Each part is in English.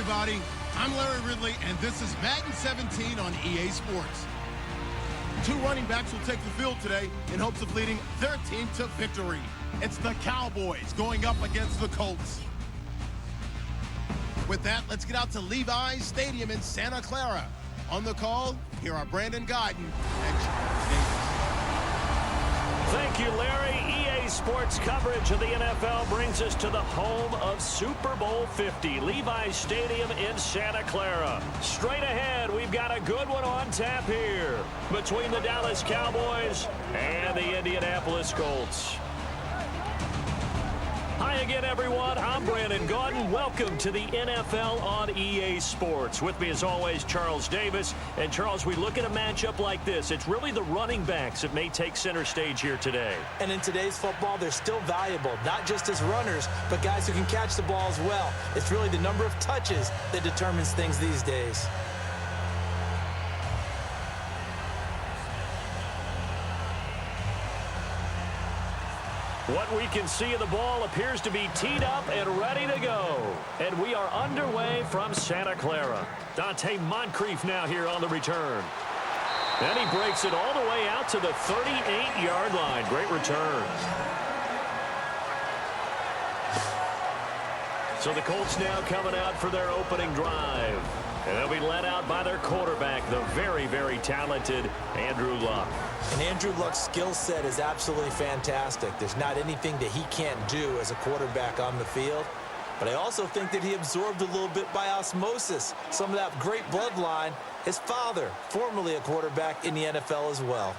everybody. I'm Larry Ridley, and this is Madden 17 on EA Sports. Two running backs will take the field today in hopes of leading their team to victory. It's the Cowboys going up against the Colts. With that, let's get out to Levi's Stadium in Santa Clara. On the call, here are Brandon Guyton and Charles Davis. Thank you, Larry. EA Sports coverage of the NFL brings us to the home of Super Bowl 50, Levi's Stadium in Santa Clara. Straight ahead, we've got a good one on tap here between the Dallas Cowboys and the Indianapolis Colts. Hi again, everyone. I'm Brandon Guyton. Welcome to the NFL on EA Sports. With me, as always, Charles Davis. And, Charles, we look at a matchup like this. It's really the running backs that may take center stage here today. And in today's football, they're still valuable, not just as runners, but guys who can catch the ball as well. It's really the number of touches that determines things these days. What we can see of the ball appears to be teed up and ready to go. And we are underway from Santa Clara. Dante Moncrief now here on the return. And he breaks it all the way out to the 38-yard line. Great return. So the Colts now coming out for their opening drive. And they'll be led out by their quarterback, the very, very talented Andrew Luck. And Andrew Luck's skill set is absolutely fantastic. There's not anything that he can't do as a quarterback on the field. But I also think that he absorbed a little bit by osmosis some of that great bloodline. His father, formerly a quarterback in the NFL as well.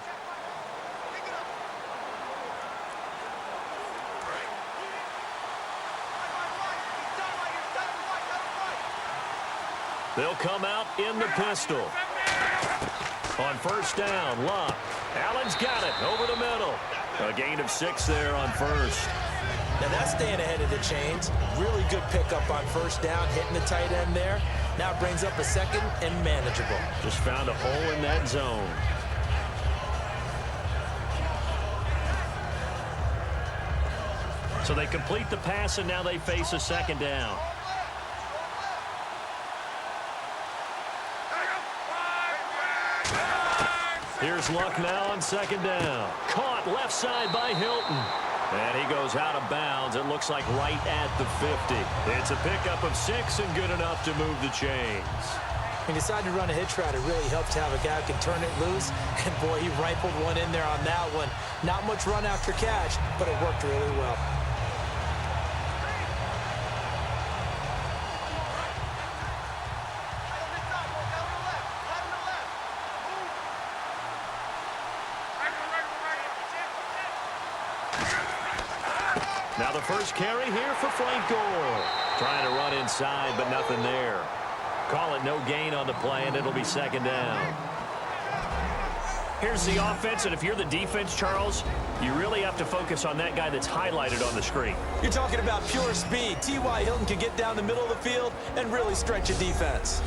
They'll come out in the pistol. On first down, Luck. Allen's got it over the middle. A gain of 6 there on first. Now that's staying ahead of the chains. Really good pickup on first down, hitting the tight end there. Now it brings up a second and manageable. Just found a hole in that zone. So they complete the pass, and now they face a second down. Here's Luck now on second down. Caught left side by Hilton. And he goes out of bounds. It looks like right at the 50. It's a pickup of 6 and good enough to move the chains. He decided to run a hitch route. It really helps to have a guy who can turn it loose. And, boy, he rifled one in there on that one. Not much run after catch, but it worked really well. Now the first carry here for Frank Gore. Trying to run inside, but nothing there. Call it no gain on the play, and it'll be second down. Here's the offense, and if you're the defense, Charles, you really have to focus on that guy that's highlighted on the screen. You're talking about pure speed. T.Y. Hilton can get down the middle of the field and really stretch a defense.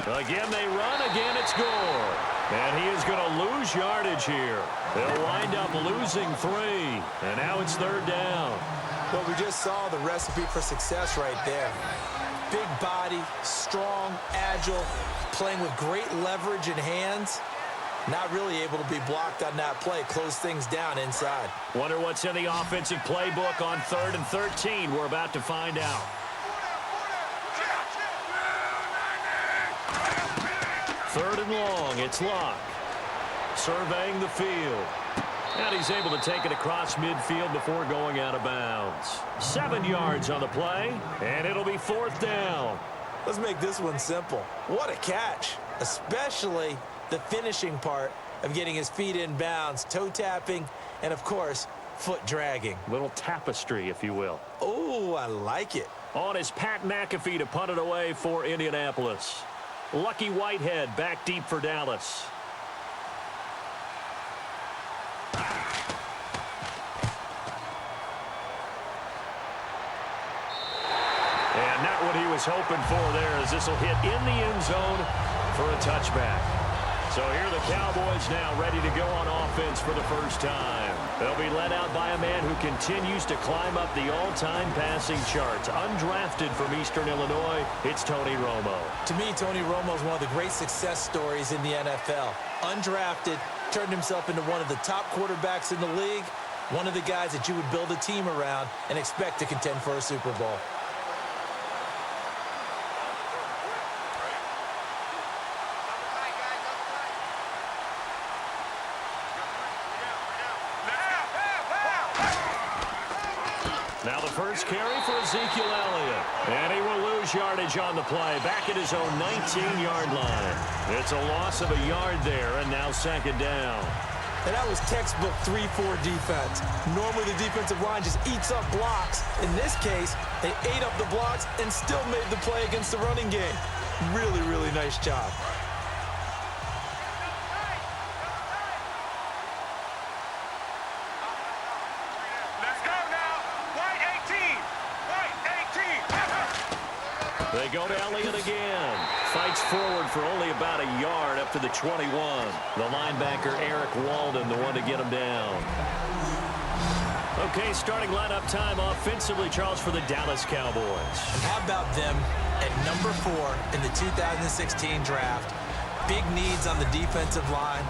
Again, they run. Again, it's Gore. And he is going to lose yardage here. They'll wind up losing 3. And now it's third down. Well, we just saw the recipe for success right there. Big body, strong, agile, playing with great leverage in hands. Not really able to be blocked on that play. Close things down inside. Wonder what's in the offensive playbook on 3rd and 13. We're about to find out. 3rd and long, it's Luck. Surveying the field. And he's able to take it across midfield before going out of bounds. 7 yards on the play, and it'll be 4th down. Let's make this one simple. What a catch, especially the finishing part of getting his feet in bounds, toe tapping, and, of course, foot dragging. Little tapestry, if you will. Oh, I like it. On is Pat McAfee to punt it away for Indianapolis. Lucky Whitehead back deep for Dallas. And not what he was hoping for there, as this will hit in the end zone for a touchback. So here are the Cowboys now ready to go on offense for the first time. They'll be led out by a man who continues to climb up the all-time passing charts. Undrafted from Eastern Illinois, it's Tony Romo. To me, Tony Romo is one of the great success stories in the NFL. Undrafted, turned himself into one of the top quarterbacks in the league, one of the guys that you would build a team around and expect to contend for a Super Bowl. Now the first carry for Ezekiel Elliott. And he will lose yardage on the play, back at his own 19-yard line. It's a loss of a yard there, and now second down. And that was textbook 3-4 defense. Normally the defensive line just eats up blocks. In this case, they ate up the blocks and still made the play against the running game. Really, really nice job. They go to Elliott again. Fights forward for only about a yard up to the 21. The linebacker, Eric Walden, the one to get him down. Okay, starting lineup time offensively, Charles, for the Dallas Cowboys. How about them at number 4 in the 2016 draft? Big needs on the defensive line,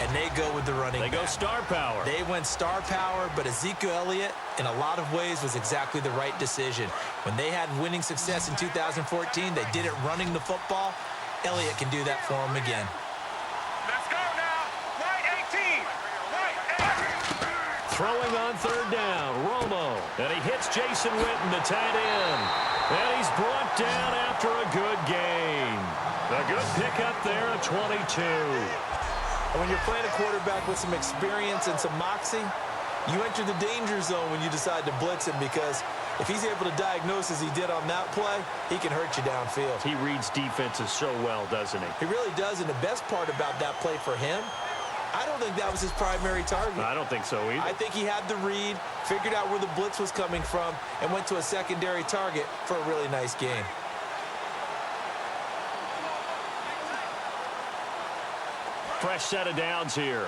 and they go with the running back. They go star power. They went star power, but Ezekiel Elliott, in a lot of ways, was exactly the right decision. When they had winning success in 2014, they did it running the football. Elliott can do that for them again. Let's go now. White 18. White 18. Throwing on third down, Romo. And he hits Jason Witten, the tight end. And he's brought down after a good gain. A good pickup there at 22. When you're playing a quarterback with some experience and some moxie, you enter the danger zone when you decide to blitz him, because if he's able to diagnose as he did on that play, he can hurt you downfield. He reads defenses so well, doesn't he? He really does, and the best part about that play for him, I don't think that was his primary target. I don't think so either. I think he had the read, figured out where the blitz was coming from, and went to a secondary target for a really nice gain. Fresh set of downs here.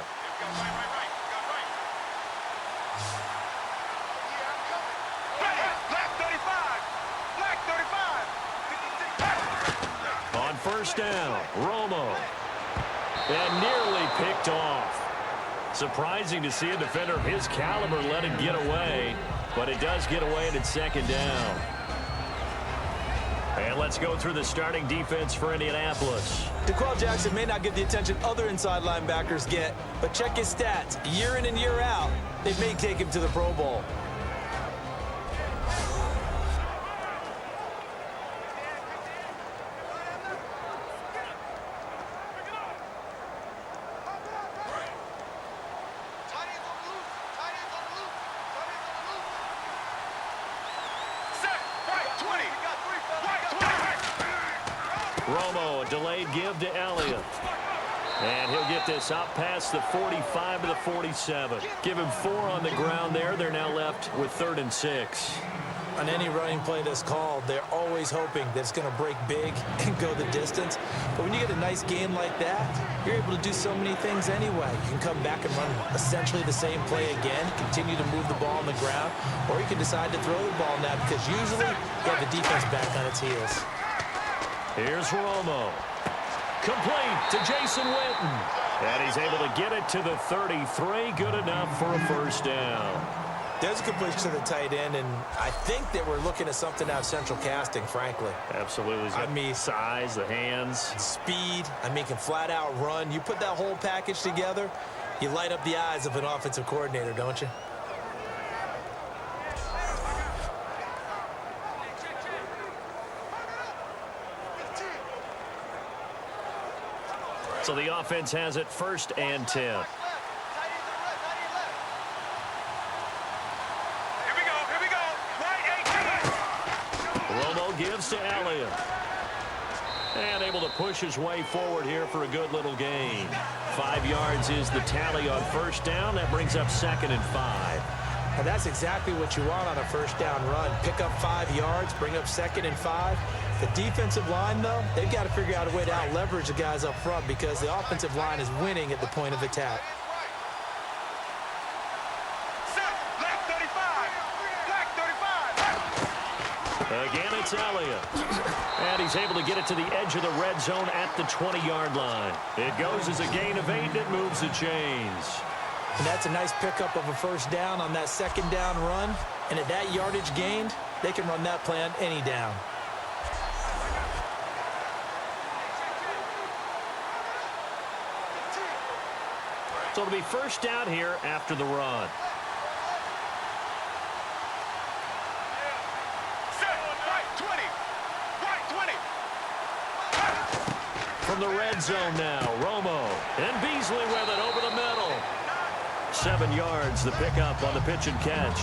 On first down, Romo. And nearly picked off. Surprising to see a defender of his caliber let it get away, but it does get away and it's second down. And let's go through the starting defense for Indianapolis. DeQuell Jackson may not get the attention other inside linebackers get, but check his stats. Year in and year out, they may take him to the Pro Bowl. Romo, a delayed give to Elliott. And he'll get this up past the 45 to the 47. Give him 4 on the ground there. They're now left with 3rd and 6. On any running play that's called, they're always hoping that it's going to break big and go the distance. But when you get a nice game like that, you're able to do so many things anyway. You can come back and run essentially the same play again, continue to move the ball on the ground, or you can decide to throw the ball now, because usually you have the defense back on its heels. Here's Romo. Complete to Jason Witten. And he's able to get it to the 33. Good enough for a first down. There's a completion to the tight end, and I think that we're looking at something out of central casting, frankly. Absolutely. I mean, size, the hands. Speed. I mean, can flat out run. You put that whole package together, you light up the eyes of an offensive coordinator, don't you? So the offense has it 1st and 10. Gives to Elliott. And able to push his way forward here for a good little gain. 5 yards is the tally on first down. That brings up 2nd and 5. And that's exactly what you want on a first down run. Pick up 5 yards, bring up 2nd and 5. The defensive line, though, they've got to figure out a way to out-leverage the guys up front because the offensive line is winning at the point of attack. Again, it's Elliott. And he's able to get it to the edge of the red zone at the 20-yard line. It goes as a gain of 8, and it moves the chains. And that's a nice pickup of a first down on that 2nd down run. And at that yardage gained, they can run that play on any down. So it'll be first down here after the run. From the red zone now, Romo. And Beasley with it over the middle. 7 yards, the pickup on the pitch and catch.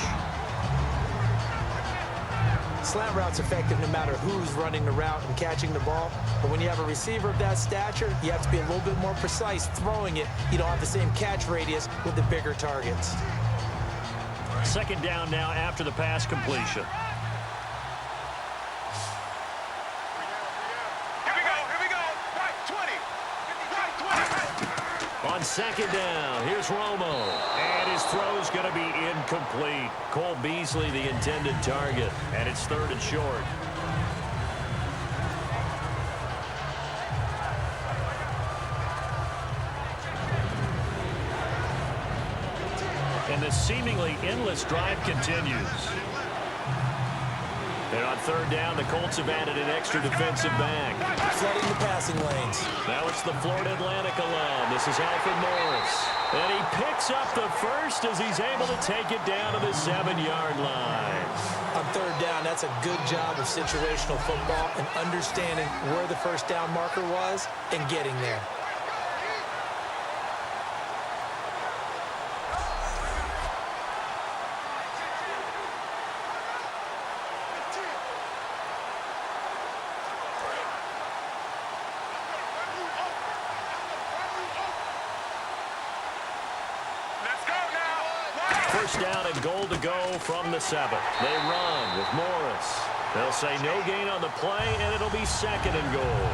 Slant route's effective no matter who's running the route and catching the ball. But when you have a receiver of that stature, you have to be a little bit more precise throwing it. You don't have the same catch radius with the bigger targets. 2nd down now after the pass completion. On 2nd down, here's Romo. And his throw's going to be incomplete. Cole Beasley, the intended target. And it's 3rd and short. And the seemingly endless drive continues. And on 3rd down, the Colts have added an extra defensive back. Flooding the passing lanes. Now it's the Florida Atlantic alum. This is Alfred Morris. And he picks up the first as he's able to take it down to the 7-yard line. On 3rd down, that's a good job of situational football and understanding where the first down marker was and getting there. First down and goal to go from the 7. They run with Morris. They'll say no gain on the play, and it'll be 2nd and goal.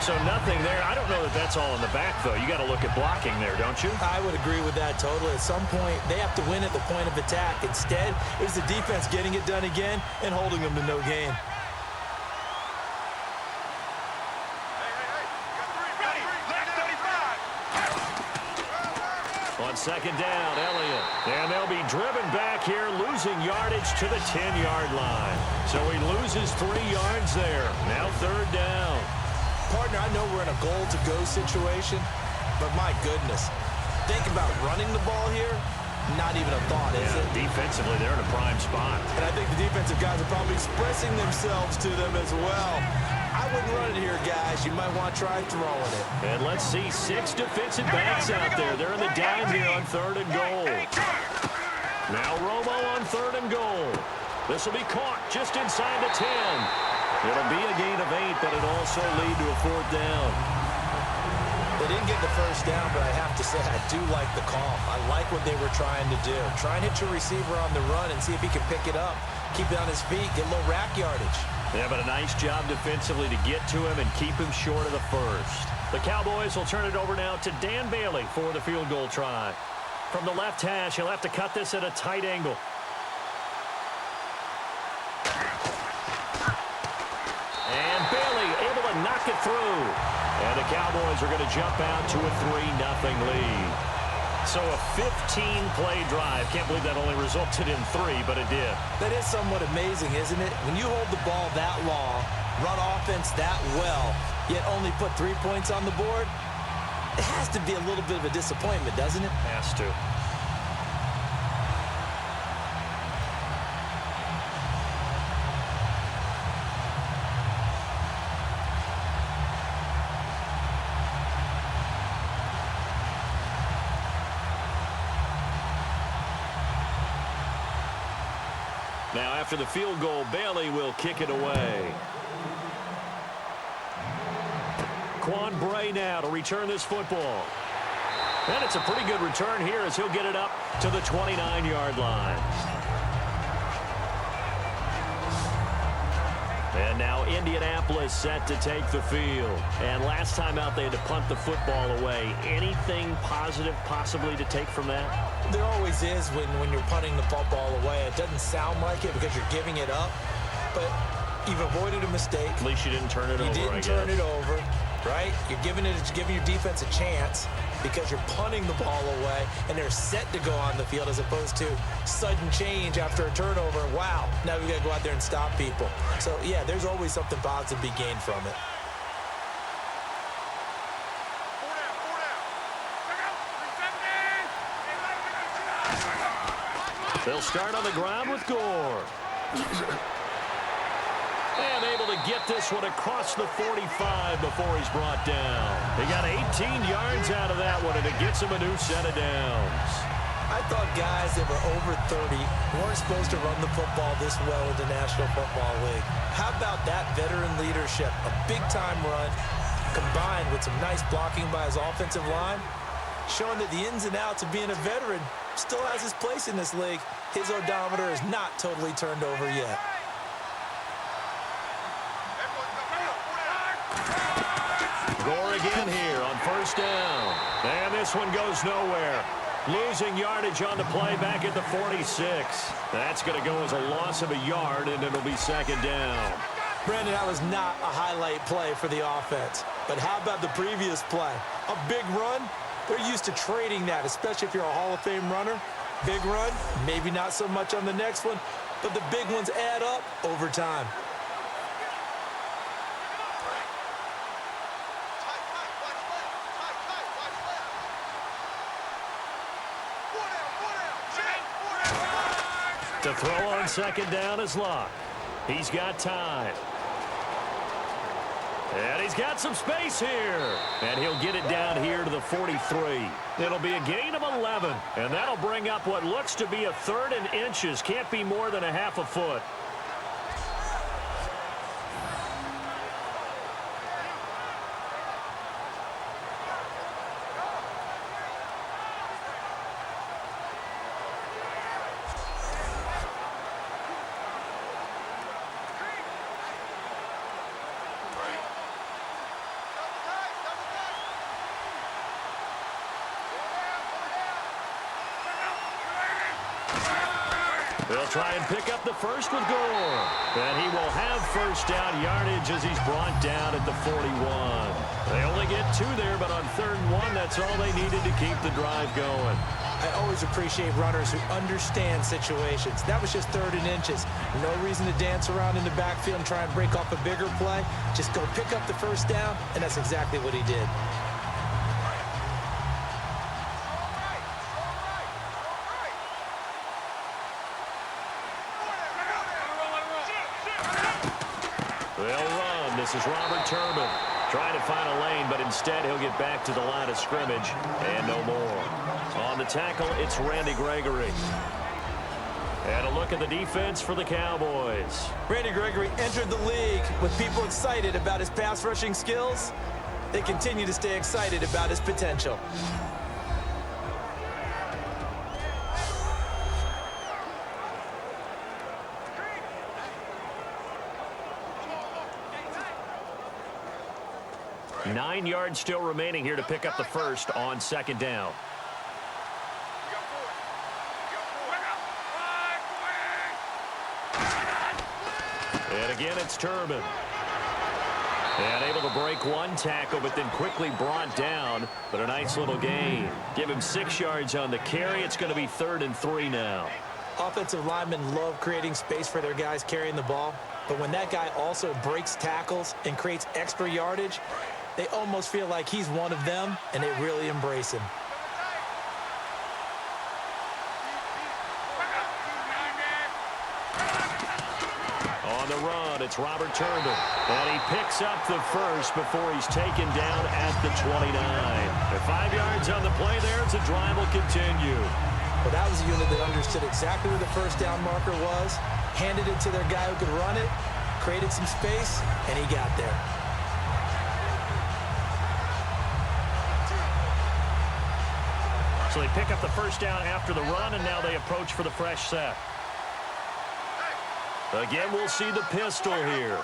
So nothing there. I don't know that that's all in the back, though. You got to look at blocking there, don't you? I would agree with that totally. At some point, they have to win at the point of attack. Instead, it was the defense getting it done again and holding them to no gain. On 2nd down, Elliott. And they'll be driven back here, losing yardage to the 10-yard line. So he loses 3 yards there. Now 3rd down. Partner, I know we're in a goal-to-go situation, but my goodness. Think about running the ball here. Not even a thought, is it? Defensively, they're in a prime spot. And I think the defensive guys are probably expressing themselves to them as well. I wouldn't run it here, guys. You might want to try throwing it. And let's see 6 defensive backs out there. They're in the dime here on 3rd and goal. Now Romo on 3rd and goal. This will be caught just inside the 10. It'll be a gain of 8, but it'll also lead to a 4th down. They didn't get the first down, but I have to say I do like the call. I like what they were trying to do. Try and hit your receiver on the run and see if he can pick it up. Keep it on his feet, get a little rack yardage. Yeah, but a nice job defensively to get to him and keep him short of the first. The Cowboys will turn it over now to Dan Bailey for the field goal try. From the left hash, he'll have to cut this at a tight angle. And Bailey able to knock it through. And the Cowboys are going to jump out to a 3-0 lead. So a 15-play drive. Can't believe that only resulted in 3, but it did. That is somewhat amazing, isn't it? When you hold the ball that long, run offense that well, yet only put 3 points on the board, it has to be a little bit of a disappointment, doesn't it? Has to. Now, after the field goal, Bailey will kick it away. Quan Bray now to return this football. And it's a pretty good return here as he'll get it up to the 29-yard line. And now Indianapolis set to take the field. And last time out they had to punt the football away. Anything positive possibly to take from that? There always is when you're punting the football away. It doesn't sound like it because you're giving it up, but you've avoided a mistake. At least you didn't turn it over, You didn't turn it over, right? You're giving your defense a chance because you're punting the ball away, and they're set to go on the field as opposed to sudden change after a turnover. Wow, now we've got to go out there and stop people. So, yeah, there's always something positive to be gained from it. They'll start on the ground with Gore. And able to get this one across the 45 before he's brought down. He got 18 yards out of that one, and it gets him a new set of downs. I thought guys that were over 30 weren't supposed to run the football this well in the National Football League. How about that veteran leadership? A big-time run combined with some nice blocking by his offensive line, showing that the ins and outs of being a veteran still has his place in this league. His odometer is not totally turned over yet. Gore again here on first down. And this one goes nowhere. Losing yardage on the play back at the 46. That's going to go as a loss of a yard, and it'll be second down. Brandon, that was not a highlight play for the offense. But how about the previous play? A big run? They're used to trading that, especially if you're a Hall of Fame runner. Big run, maybe not so much on the next one, but the big ones add up over time. To throw on second down is Luck. He's got time. And he's got some space here. And he'll get it down here to the 43. It'll be a gain of 11. And that'll bring up what looks to be a third and inches. Can't be more than a half a foot. They'll try and pick up the first with Gore. And he will have first down yardage as he's brought down at the 41. They only get 2 there, but on 3rd and 1, that's all they needed to keep the drive going. I always appreciate runners who understand situations. That was just 3rd and inches. No reason to dance around in the backfield and try and break off a bigger play. Just go pick up the first down, and that's exactly what he did. They'll run. This is Robert Turbin trying to find a lane, but instead he'll get back to the line of scrimmage and no more. On the tackle, it's Randy Gregory. And a look at the defense for the Cowboys. Randy Gregory entered the league with people excited about his pass rushing skills. They continue to stay excited about his potential. Nine yards still remaining here to pick up the first on second down. And again, it's Turbin. And able to break one tackle, but then quickly brought down. But a nice little gain. Give him 6 yards on the carry. It's going to be 3rd and 3 now. Offensive linemen love creating space for their guys carrying the ball. But when that guy also breaks tackles and creates extra yardage, they almost feel like he's one of them, and they really embrace him. On the run, it's Robert Turbin. And he picks up the first before he's taken down at the 29. The 5 yards on the play there as the drive will continue. Well, that was a unit that understood exactly where the first down marker was, handed it to their guy who could run it, created some space, and he got there. So they pick up the first down after the run, and now they approach for the fresh set. Again, we'll see the pistol here.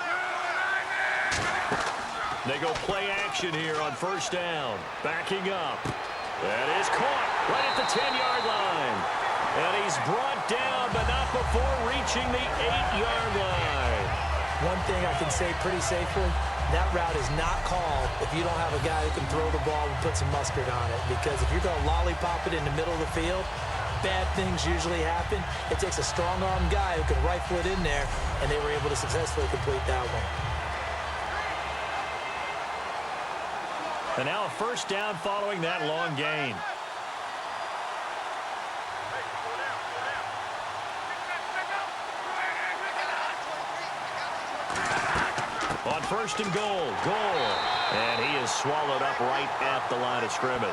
They go play action here on first down. Backing up. That is caught right at the 10-yard line. And he's brought down, but not before reaching the 8-yard line. One thing I can say pretty safely, that route is not called if you don't have a guy who can throw the ball and put some mustard on it. Because if you're going to lollipop it in the middle of the field, bad things usually happen. It takes a strong-arm guy who can rifle it in there, and they were able to successfully complete that one. And now a first down following that long gain. On first and goal. And he is swallowed up right at the line of scrimmage.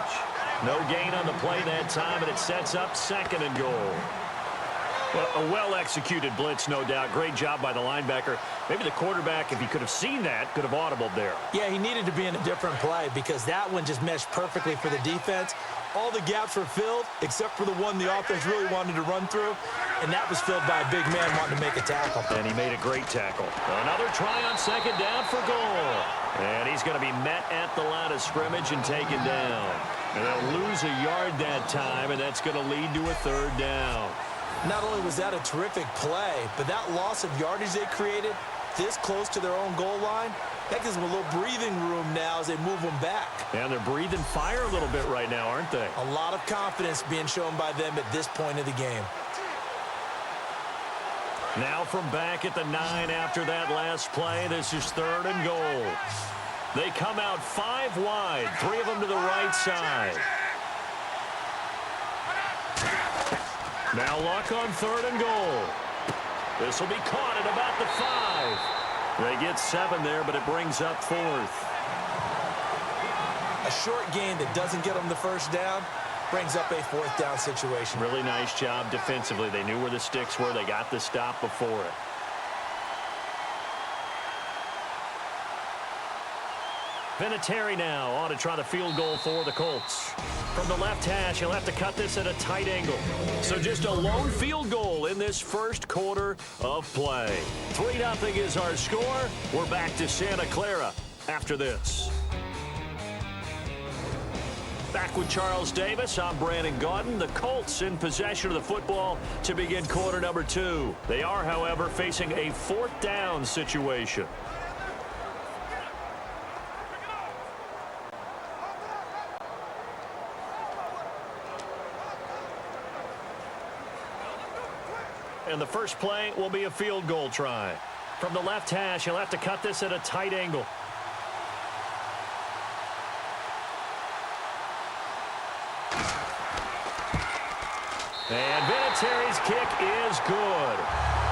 No gain on the play that time, and it sets up second and goal. Well, a well-executed blitz, no doubt. Great job by the linebacker. Maybe the quarterback, if he could have seen that, could have audibled there. Yeah, he needed to be in a different play because that one just meshed perfectly for the defense. All the gaps were filled except for the one the offense really wanted to run through, and that was filled by a big man wanting to make a tackle. And he made a great tackle. Another try on second down for goal. And he's going to be met at the line of scrimmage and taken down. And they'll lose a yard that time, and that's going to lead to a third down. Not only was that a terrific play, but that loss of yardage they created this close to their own goal line, that gives them a little breathing room now as they move them back. And they're breathing fire a little bit right now, aren't they? A lot of confidence being shown by them at this point of the game. Now from back at the 9 after that last play, this is third and goal. They come out 5 wide, 3 of them to the right side. Now luck on third and goal. This will be caught at about the 5. They get 7 there, but it brings up 4th. A short gain that doesn't get them the first down brings up a 4th down situation. Really nice job defensively. They knew where the sticks were. They got the stop before it. Vinatieri now on to try the field goal for the Colts. From the left hash, he'll have to cut this at a tight angle. So just a lone field goal in this first quarter of play. 3-0 is our score. We're back to Santa Clara after this. Back with Charles Davis, I'm Brandon Gaudin. The Colts in possession of the football to begin quarter number 2. They are, however, facing a 4th down situation. And the first play will be a field goal try. From the left hash, he'll have to cut this at a tight angle. And Vinatieri's kick is good.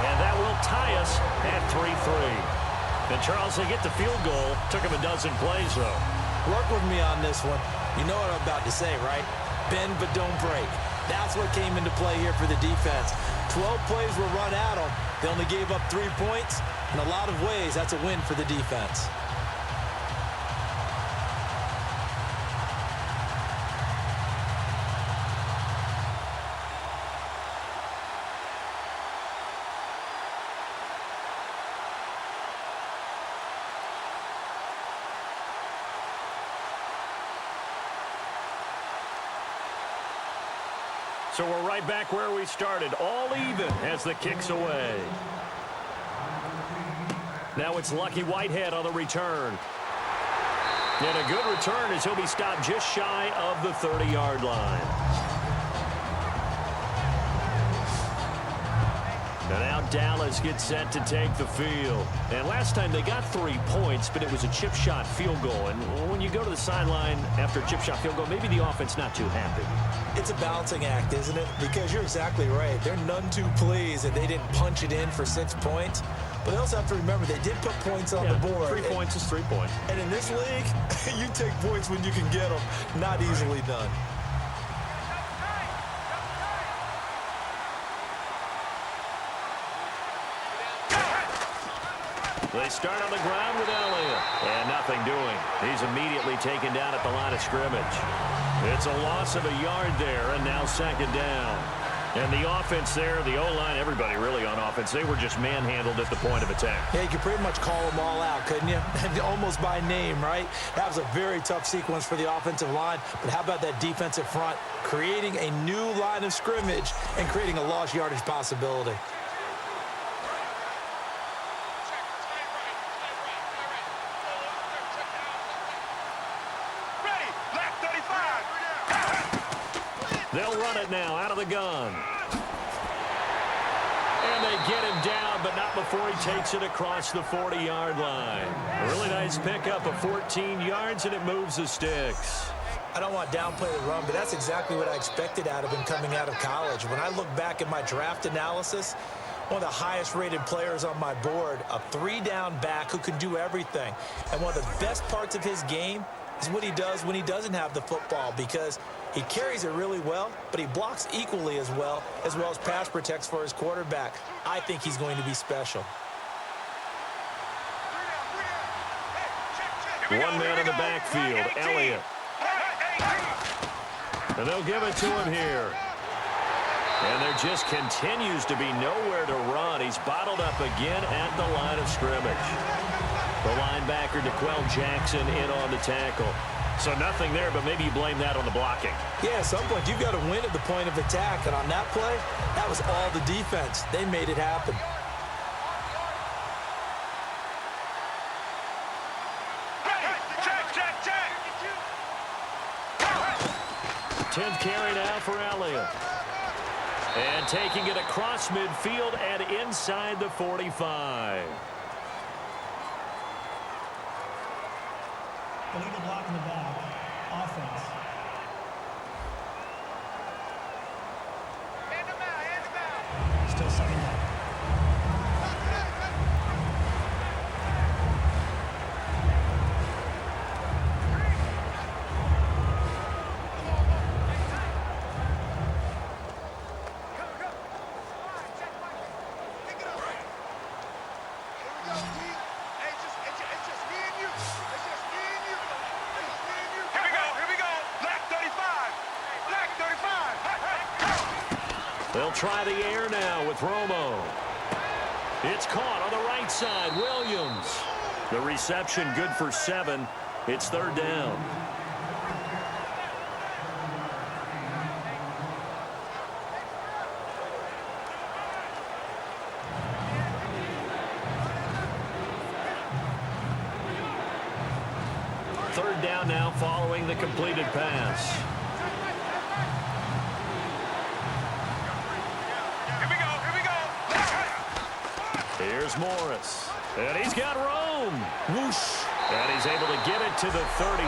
And that will tie us at 3-3. And Charles, they get the field goal. Took him a dozen plays, though. Work with me on this one. You know what I'm about to say, right? Bend but don't break. That's what came into play here for the defense. 12 plays were run at them. They only gave up 3 points. In a lot of ways, that's a win for the defense. So we're right back where we started, all even as the kick's away. Now it's Lucky Whitehead on the return. And a good return as he'll be stopped just shy of the 30-yard line. And now Dallas gets set to take the field. And last time they got 3 points, but it was a chip shot field goal. And when you go to the sideline after a chip shot field goal, maybe the offense not too happy. It's a balancing act, isn't it? Because you're exactly right. They're none too pleased that they didn't punch it in for 6 points. But they also have to remember they did put points on the board. 3 points is 3 points. And in this league, you take points when you can get them. Not easily done. They start on the ground with Elliott. And nothing doing. He's immediately taken down at the line of scrimmage. It's a loss of a yard there, and now second down. And the offense there, the O-line, everybody really on offense, they were just manhandled at the point of attack. Yeah, you could pretty much call them all out, couldn't you? Almost by name, right? That was a very tough sequence for the offensive line. But how about that defensive front creating a new line of scrimmage and creating a lost yardage possibility? They'll run it now out of the gun. And they get him down, but not before he takes it across the 40-yard line. A really nice pickup of 14 yards, and it moves the sticks. I don't want to downplay the run, but that's exactly what I expected out of him coming out of college. When I look back at my draft analysis, one of the highest-rated players on my board, a three-down back who can do everything. And one of the best parts of his game is what he does when he doesn't have the football, because he carries it really well, but he blocks equally as well as pass protects for his quarterback. I think he's going to be special. One man in the backfield, Elliott. And they'll give it to him here. And there just continues to be nowhere to run. He's bottled up again at the line of scrimmage. The linebacker, DeQuell Jackson, in on the tackle. So nothing there, but maybe you blame that on the blocking. Yeah, at some point, you've got to win at the point of attack. And on that play, that was all the defense. They made it happen. Check. 10th carry now for Elliott. And taking it across midfield and inside the 45. Illegal block in the back. Offense. Still second down. They'll try the air now with Romo. It's caught on the right side. Williams. The reception good for 7. It's third down. Third down now following the completed pass. Here's Morris. And he's got Rome. Whoosh. And he's able to get it to the 33.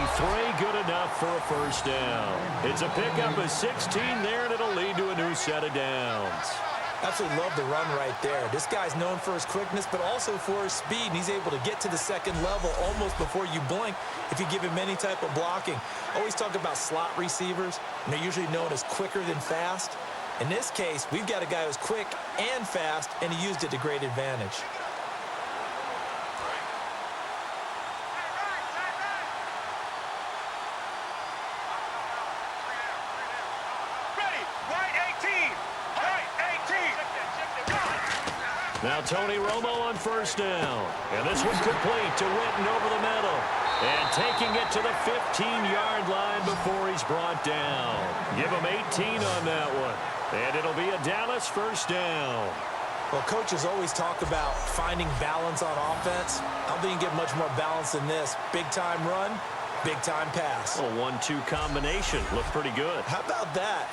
Good enough for a first down. It's a pickup of 16 there, and it'll lead to a new set of downs. Absolutely love the run right there. This guy's known for his quickness, but also for his speed. And he's able to get to the second level almost before you blink if you give him any type of blocking. Always talk about slot receivers, and they're usually known as quicker than fast. In this case, we've got a guy who's quick and fast, and he used it to great advantage. Now Tony Romo on first down. And this one complete to Witten over the middle. And taking it to the 15-yard line before he's brought down. Give him 18 on that one. And it'll be a Dallas first down. Well, coaches always talk about finding balance on offense. I don't think you get much more balance than this. Big-time run, big-time pass. A 1-2 combination. Looked pretty good. How about that?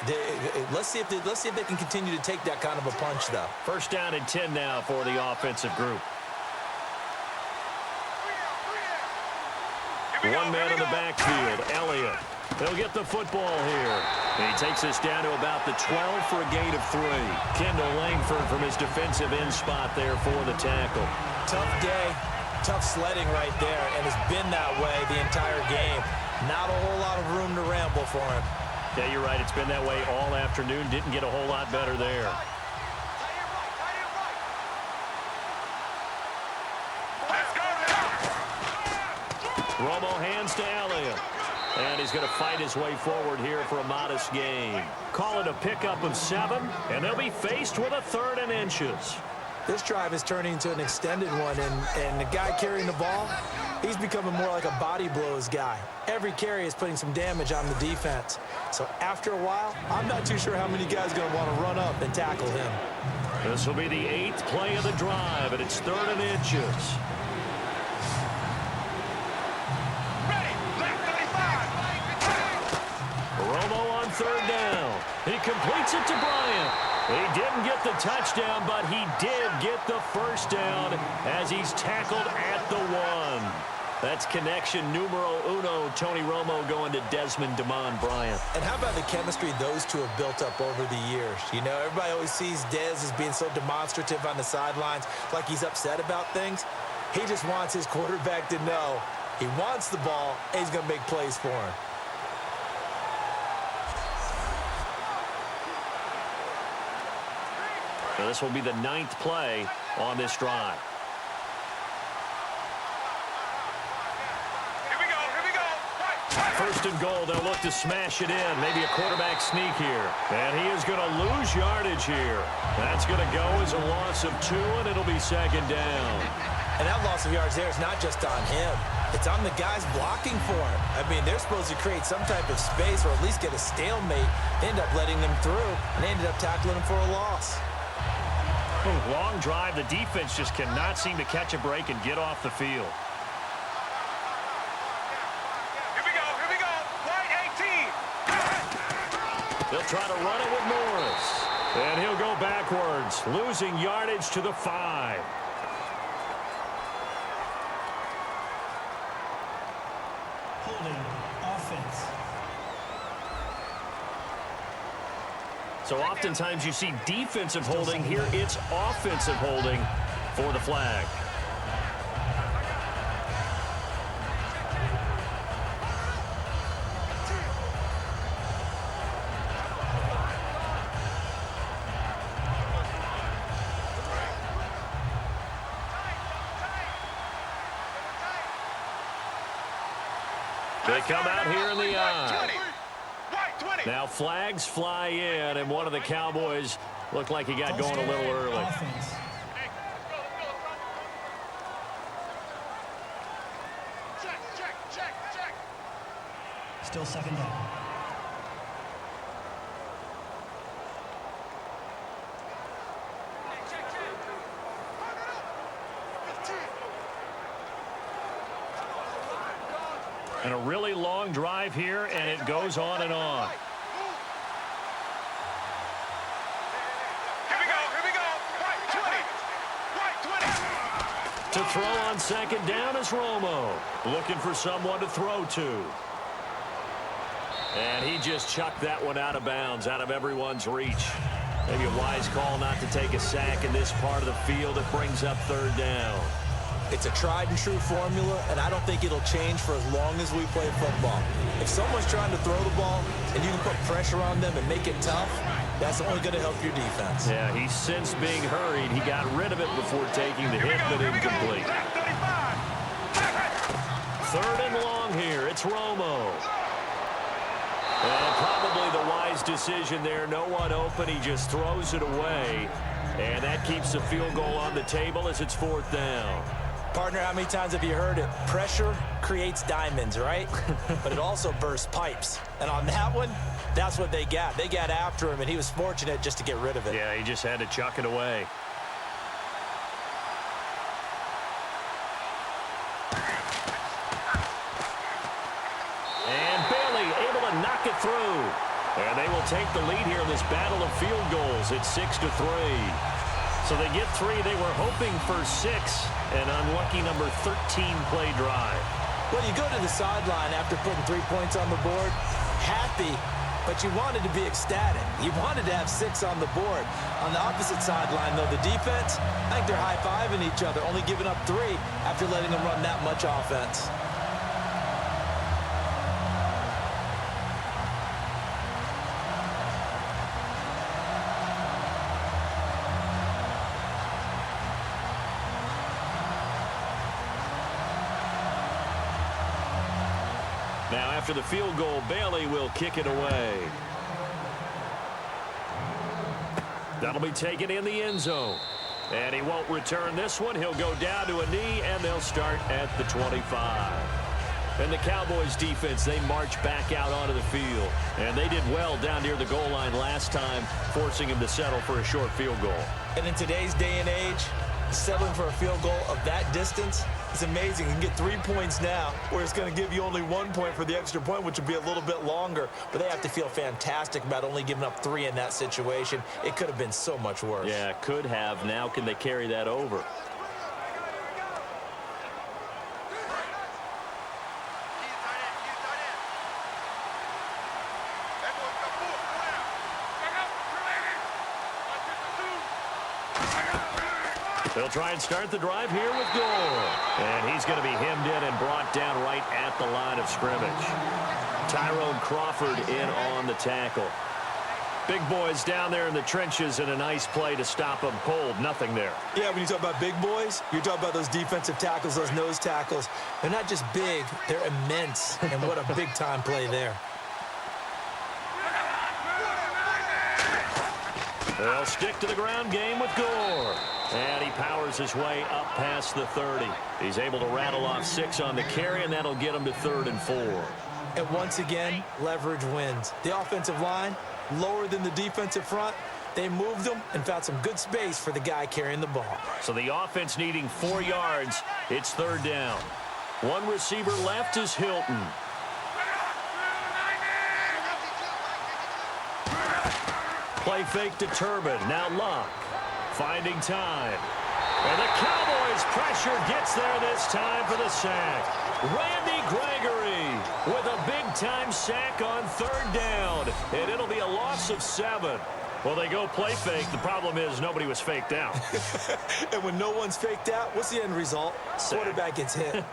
Let's see if they can continue to take that kind of a punch, though. First down and 10 now for the offensive group. One man in the backfield, Elliott. They'll get the football here. And he takes us down to about the 12 for a gain of 3. Kendall Langford from his defensive end spot there for the tackle. Tough day, tough sledding right there, and it's been that way the entire game. Not a whole lot of room to ramble for him. Yeah, you're right. It's been that way all afternoon. Didn't get a whole lot better there. Romo hands to Elliott. And he's going to fight his way forward here for a modest gain. Call it a pickup of 7, and they'll be faced with a 3rd and inches. This drive is turning into an extended one, and the guy carrying the ball, he's becoming more like a body blows guy. Every carry is putting some damage on the defense. So after a while, I'm not too sure how many guys are going to want to run up and tackle him. This will be the 8th play of the drive, and it's 3rd and inches. Ready, left 35. Romo on 3rd down. He completes it to Bryant. He didn't get the touchdown, but he did get the first down as he's tackled at the 1. That's connection numero uno. Tony Romo going to Desmond Damon Bryant. And how about the chemistry those two have built up over the years? You know, everybody always sees Dez as being so demonstrative on the sidelines, like he's upset about things. He just wants his quarterback to know he wants the ball and he's going to make plays for him. So this will be the 9th play on this drive. Here we go. 1st and goal, they'll look to smash it in. Maybe a quarterback sneak here. And he is going to lose yardage here. That's going to go as a loss of 2, and it'll be 2nd down. And that loss of yards there is not just on him. It's on the guys blocking for him. I mean, they're supposed to create some type of space or at least get a stalemate. They end up letting them through, and they ended up tackling him for a loss. Long drive. The defense just cannot seem to catch a break and get off the field. Here we go. White 18. They'll try to run it with Morris. And he'll go backwards, losing yardage to the 5. Holding. Offense. So oftentimes you see defensive holding. Here it's offensive holding for the flag. They come out here in the eye. Now flags fly in, and one of the Cowboys looked like he got going a little early. Offense. Check. Still 2nd down. And a really long drive here, and it goes on and on. Here we go. White 20. To throw on 2nd down is Romo. Looking for someone to throw to. And he just chucked that one out of bounds, out of everyone's reach. Maybe a wise call not to take a sack in this part of the field. It brings up 3rd down. It's a tried and true formula, and I don't think it'll change for as long as we play football. If someone's trying to throw the ball and you can put pressure on them and make it tough, that's only going to help your defense. Yeah, he's since being hurried. He got rid of it before taking the hit, but incomplete. 3rd and long here. It's Romo. And probably the wise decision there. No one open. He just throws it away. And that keeps the field goal on the table as it's 4th down. Partner, how many times have you heard it? Pressure creates diamonds, right? But it also bursts pipes. And on that one, that's what they got. They got after him, and he was fortunate just to get rid of it. Yeah, he just had to chuck it away. And Bailey able to knock it through. And they will take the lead here in this battle of field goals. It's 6-3. So they get 3. They were hoping for 6. An unlucky number 13 play drive. Well, you go to the sideline after putting 3 points on the board, happy, but you wanted to be ecstatic. You wanted to have 6 on the board. On the opposite sideline, though, the defense, I think they're high-fiving each other, only giving up 3 after letting them run that much offense. Now, after the field goal, Bailey will kick it away. That'll be taken in the end zone. And he won't return this one. He'll go down to a knee, and they'll start at the 25. And the Cowboys defense, they march back out onto the field. And they did well down near the goal line last time, forcing him to settle for a short field goal. And in today's day and age, settling for a field goal of that distance is amazing. You can get 3 points now, where it's going to give you only 1 point for the extra point, which would be a little bit longer. But they have to feel fantastic about only giving up 3 in that situation. It could have been so much worse. Yeah, could have. Now can they carry that over? They'll try and start the drive here with Gore. And he's going to be hemmed in and brought down right at the line of scrimmage. Tyrone Crawford in on the tackle. Big boys down there in the trenches, and a nice play to stop them cold. Nothing there. Yeah, when you talk about big boys, you're talking about those defensive tackles, those nose tackles. They're not just big, they're immense. And what a big-time play there. They'll stick to the ground game with Gore. And he powers his way up past the 30. He's able to rattle off 6 on the carry, and that'll get him to 3rd and 4. And once again, leverage wins. The offensive line, lower than the defensive front. They moved them and found some good space for the guy carrying the ball. So the offense needing 4 yards. It's 3rd down. One receiver left is Hilton. Play fake to Turbin. Now Luck. Finding time. And the Cowboys pressure gets there this time for the sack. Randy Gregory with a big-time sack on 3rd down. And it'll be a loss of 7. Well, they go play fake. The problem is nobody was faked out. And when no one's faked out, what's the end result? Sack. Quarterback gets hit.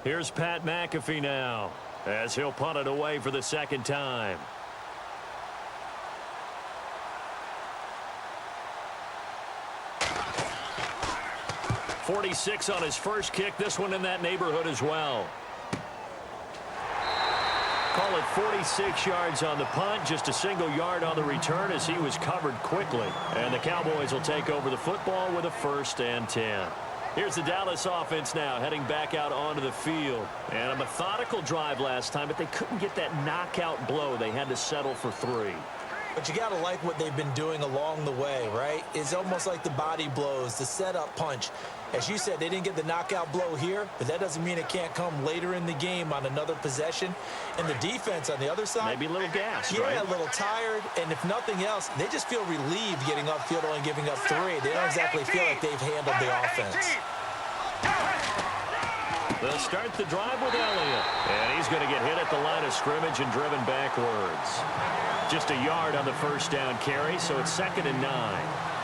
Here's Pat McAfee now, as he'll punt it away for the 2nd time. .46 on his first kick. This one in that neighborhood as well. Call it 46 yards on the punt, just a single yard on the return as he was covered quickly. And the Cowboys will take over the football with a 1st and 10. Here's the Dallas offense now, heading back out onto the field. And a methodical drive last time, but they couldn't get that knockout blow. They had to settle for 3. But you got to like what they've been doing along the way, right? It's almost like the body blows, the setup punch. As you said, they didn't get the knockout blow here, but that doesn't mean it can't come later in the game on another possession. And the defense on the other side, maybe a little gassed, yeah, right? a little tired. And if nothing else, they just feel relieved getting upfield only giving up 3. They don't exactly feel like they've handled the offense. They'll start the drive with Elliott. And he's going to get hit at the line of scrimmage and driven backwards. Just a yard on the 1st down carry, so it's 2nd and 9.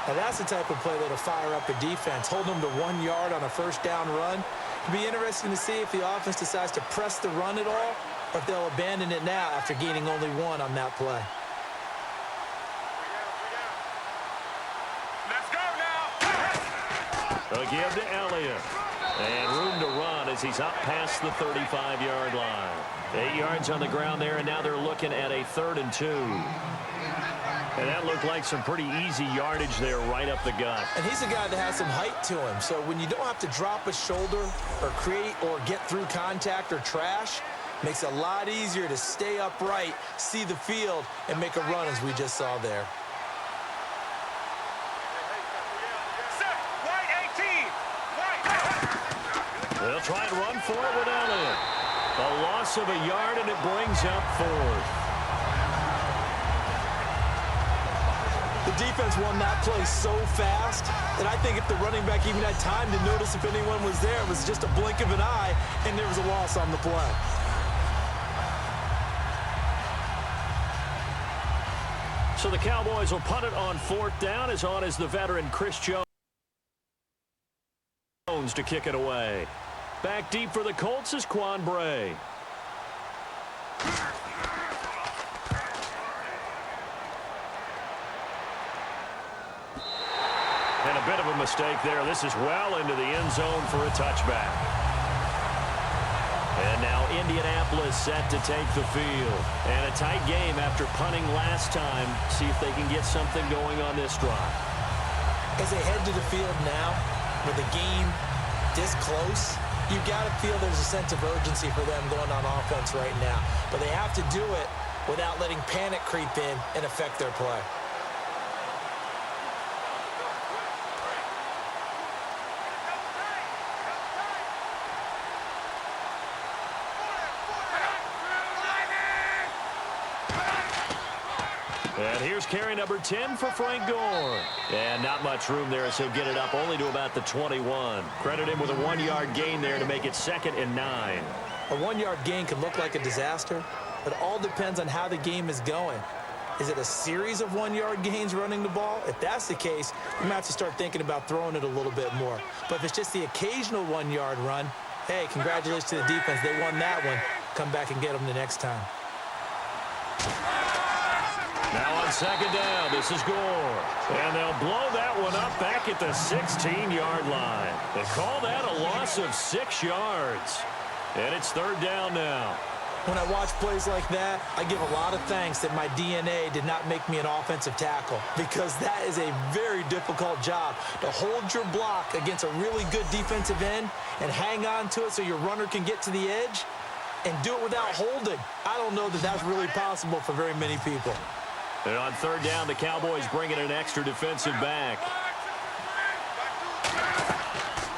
Now that's the type of play that'll fire up a defense. Hold them to 1 yard on a 1st down run. It'll be interesting to see if the offense decides to press the run at all, or if they'll abandon it now after gaining only 1 on that play. Let's go now. They'll give to Elliott. And room to run as he's up past the 35-yard line. 8 yards on the ground there, and now they're looking at a 3rd and 2. And that looked like some pretty easy yardage there right up the gut. And he's a guy that has some height to him. So when you don't have to drop a shoulder or create or get through contact or trash, makes it a lot easier to stay upright, see the field, and make a run as we just saw there. They'll try and run for it with Elliott. A loss of a yard, and it brings up 4th. The defense won that play so fast that I think if the running back even had time to notice if anyone was there, it was just a blink of an eye, and there was a loss on the play. So the Cowboys will punt it on 4th down, as on is the veteran Chris Jones to kick it away. Back deep for the Colts is Quan Bray. And a bit of a mistake there. This is well into the end zone for a touchback. And now Indianapolis set to take the field. And a tight game after punting last time. See if they can get something going on this drive. As they head to the field now, with the game this close, you've got to feel there's a sense of urgency for them going on offense right now. But they have to do it without letting panic creep in and affect their play. And here's carry number 10 for Frank Gore. And not much room there as he'll get it up only to about the 21. Credit him with a 1-yard gain there to make it 2nd and 9. A 1-yard gain can look like a disaster, but it all depends on how the game is going. Is it a series of 1-yard gains running the ball? If that's the case, you might have to start thinking about throwing it a little bit more. But if it's just the occasional 1-yard run, hey, congratulations to the defense. They won that one. Come back and get them the next time. Now on 2nd down, this is Gore. And they'll blow that one up back at the 16-yard line. They call that a loss of 6 yards. And it's 3rd down now. When I watch plays like that, I give a lot of thanks that my DNA did not make me an offensive tackle, because that is a very difficult job to hold your block against a really good defensive end and hang on to it so your runner can get to the edge and do it without holding. I don't know that that's really possible for very many people. And on 3rd down, the Cowboys bring in an extra defensive back.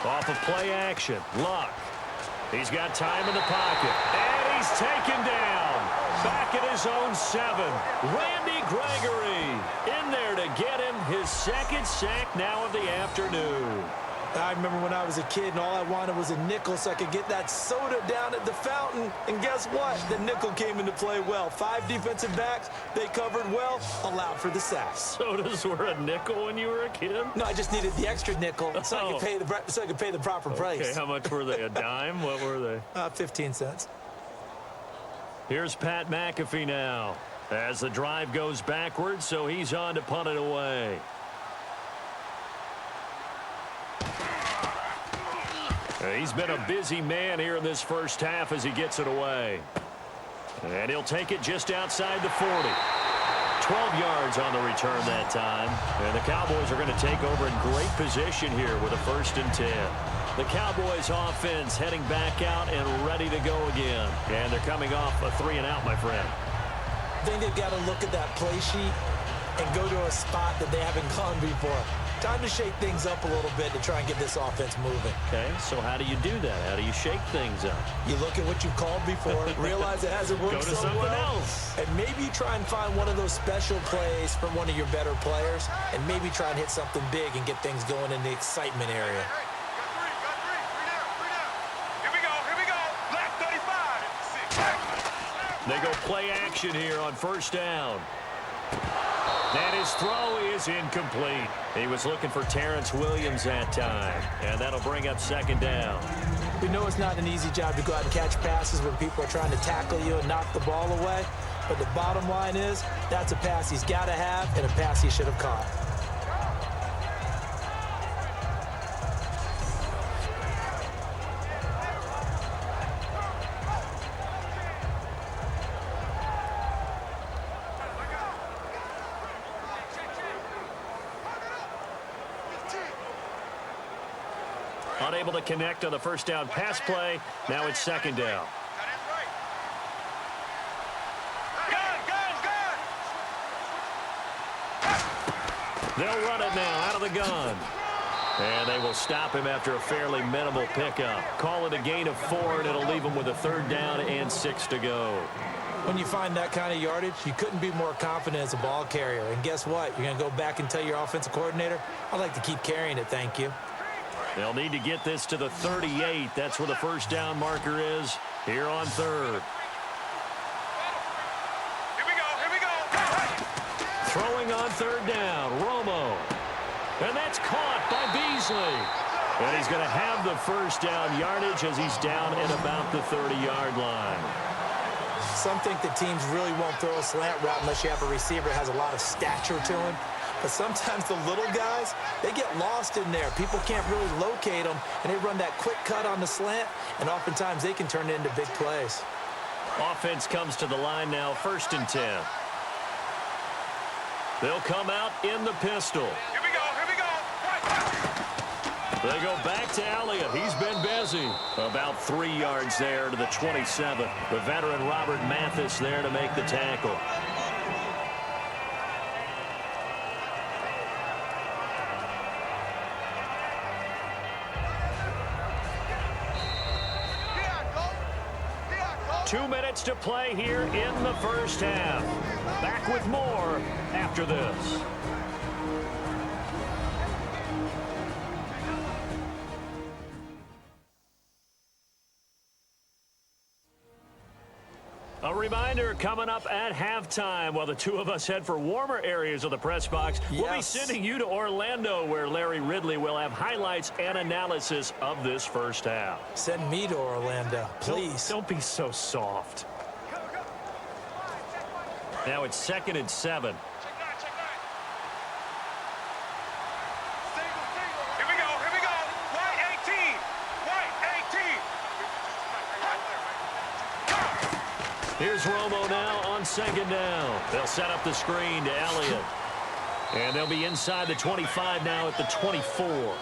Off of play action, Luck. He's got time in the pocket. And he's taken down. Back at his own 7. Randy Gregory in there to get him his 2nd sack now of the afternoon. I remember when I was a kid and all I wanted was a nickel so I could get that soda down at the fountain. And guess what? The nickel came into play well. 5 defensive backs, they covered well, allowed for the sacks. Sodas were a nickel when you were a kid? No, I just needed the extra nickel so I could pay the proper price. Okay, how much were they? A dime? What were they? 15 cents. Here's Pat McAfee now as the drive goes backwards, so he's on to punt it away. He's been a busy man here in this first half as he gets it away. And he'll take it just outside the 40. 12 yards on the return that time. And the Cowboys are going to take over in great position here with a 1st and 10. The Cowboys offense heading back out and ready to go again. And they're coming off a 3-and-out, my friend. I think they've got to look at that play sheet and go to a spot that they haven't gone before. Time to shake things up a little bit to try and get this offense moving. Okay, so how do you do that? How do you shake things up? You look at what you've called before, realize it hasn't worked Go to so something well, else. and maybe try and find one of those special plays from one of your better players, and maybe try and hit something big and get things going in the excitement area. Here we go. Left 35. They go play action here on 1st down. And his throw is incomplete. He was looking for Terrence Williams that time. And that'll bring up 2nd down. We know it's not an easy job to go out and catch passes when people are trying to tackle you and knock the ball away. But the bottom line is, that's a pass he's got to have and a pass he should have caught. Unable to connect on the 1st down pass play. Now it's 2nd down. They'll run it now out of the gun. And they will stop him after a fairly minimal pickup. Call it a gain of 4, and it'll leave him with a 3rd down and 6 to go. When you find that kind of yardage, you couldn't be more confident as a ball carrier. And guess what? You're going to go back and tell your offensive coordinator, I'd like to keep carrying it, thank you. They'll need to get this to the 38. That's where the 1st down marker is here on 3rd. Here we go. Throwing on 3rd down, Romo. And that's caught by Beasley. And he's going to have the first down yardage as he's down at about the 30-yard line. Some think that teams really won't throw a slant route unless you have a receiver that has a lot of stature to him. But sometimes the little guys, they get lost in there. People can't really locate them, and they run that quick cut on the slant, and oftentimes they can turn it into big plays. Offense comes to the line now, 1st and 10. They'll come out in the pistol. Here we go, here we go. They go back to Elliott. He's been busy. About 3 yards there to the 27. The veteran Robert Mathis there to make the tackle. Here I go. Here I go. 2 minutes to play here in the first half. Back with more after this. A reminder coming up at halftime while the two of us head for warmer areas of the press box. Yes. We'll be sending you to Orlando where Larry Ridley will have highlights and analysis of this first half. Send me to Orlando, please. Don't be so soft. Now it's 2nd and 7. Check nine, check nine. Single, single. Here we go, here we go. White 18. White 18. Here's Romo now on 2nd down. They'll set up the screen to Elliott. And they'll be inside the 25 now at the 24.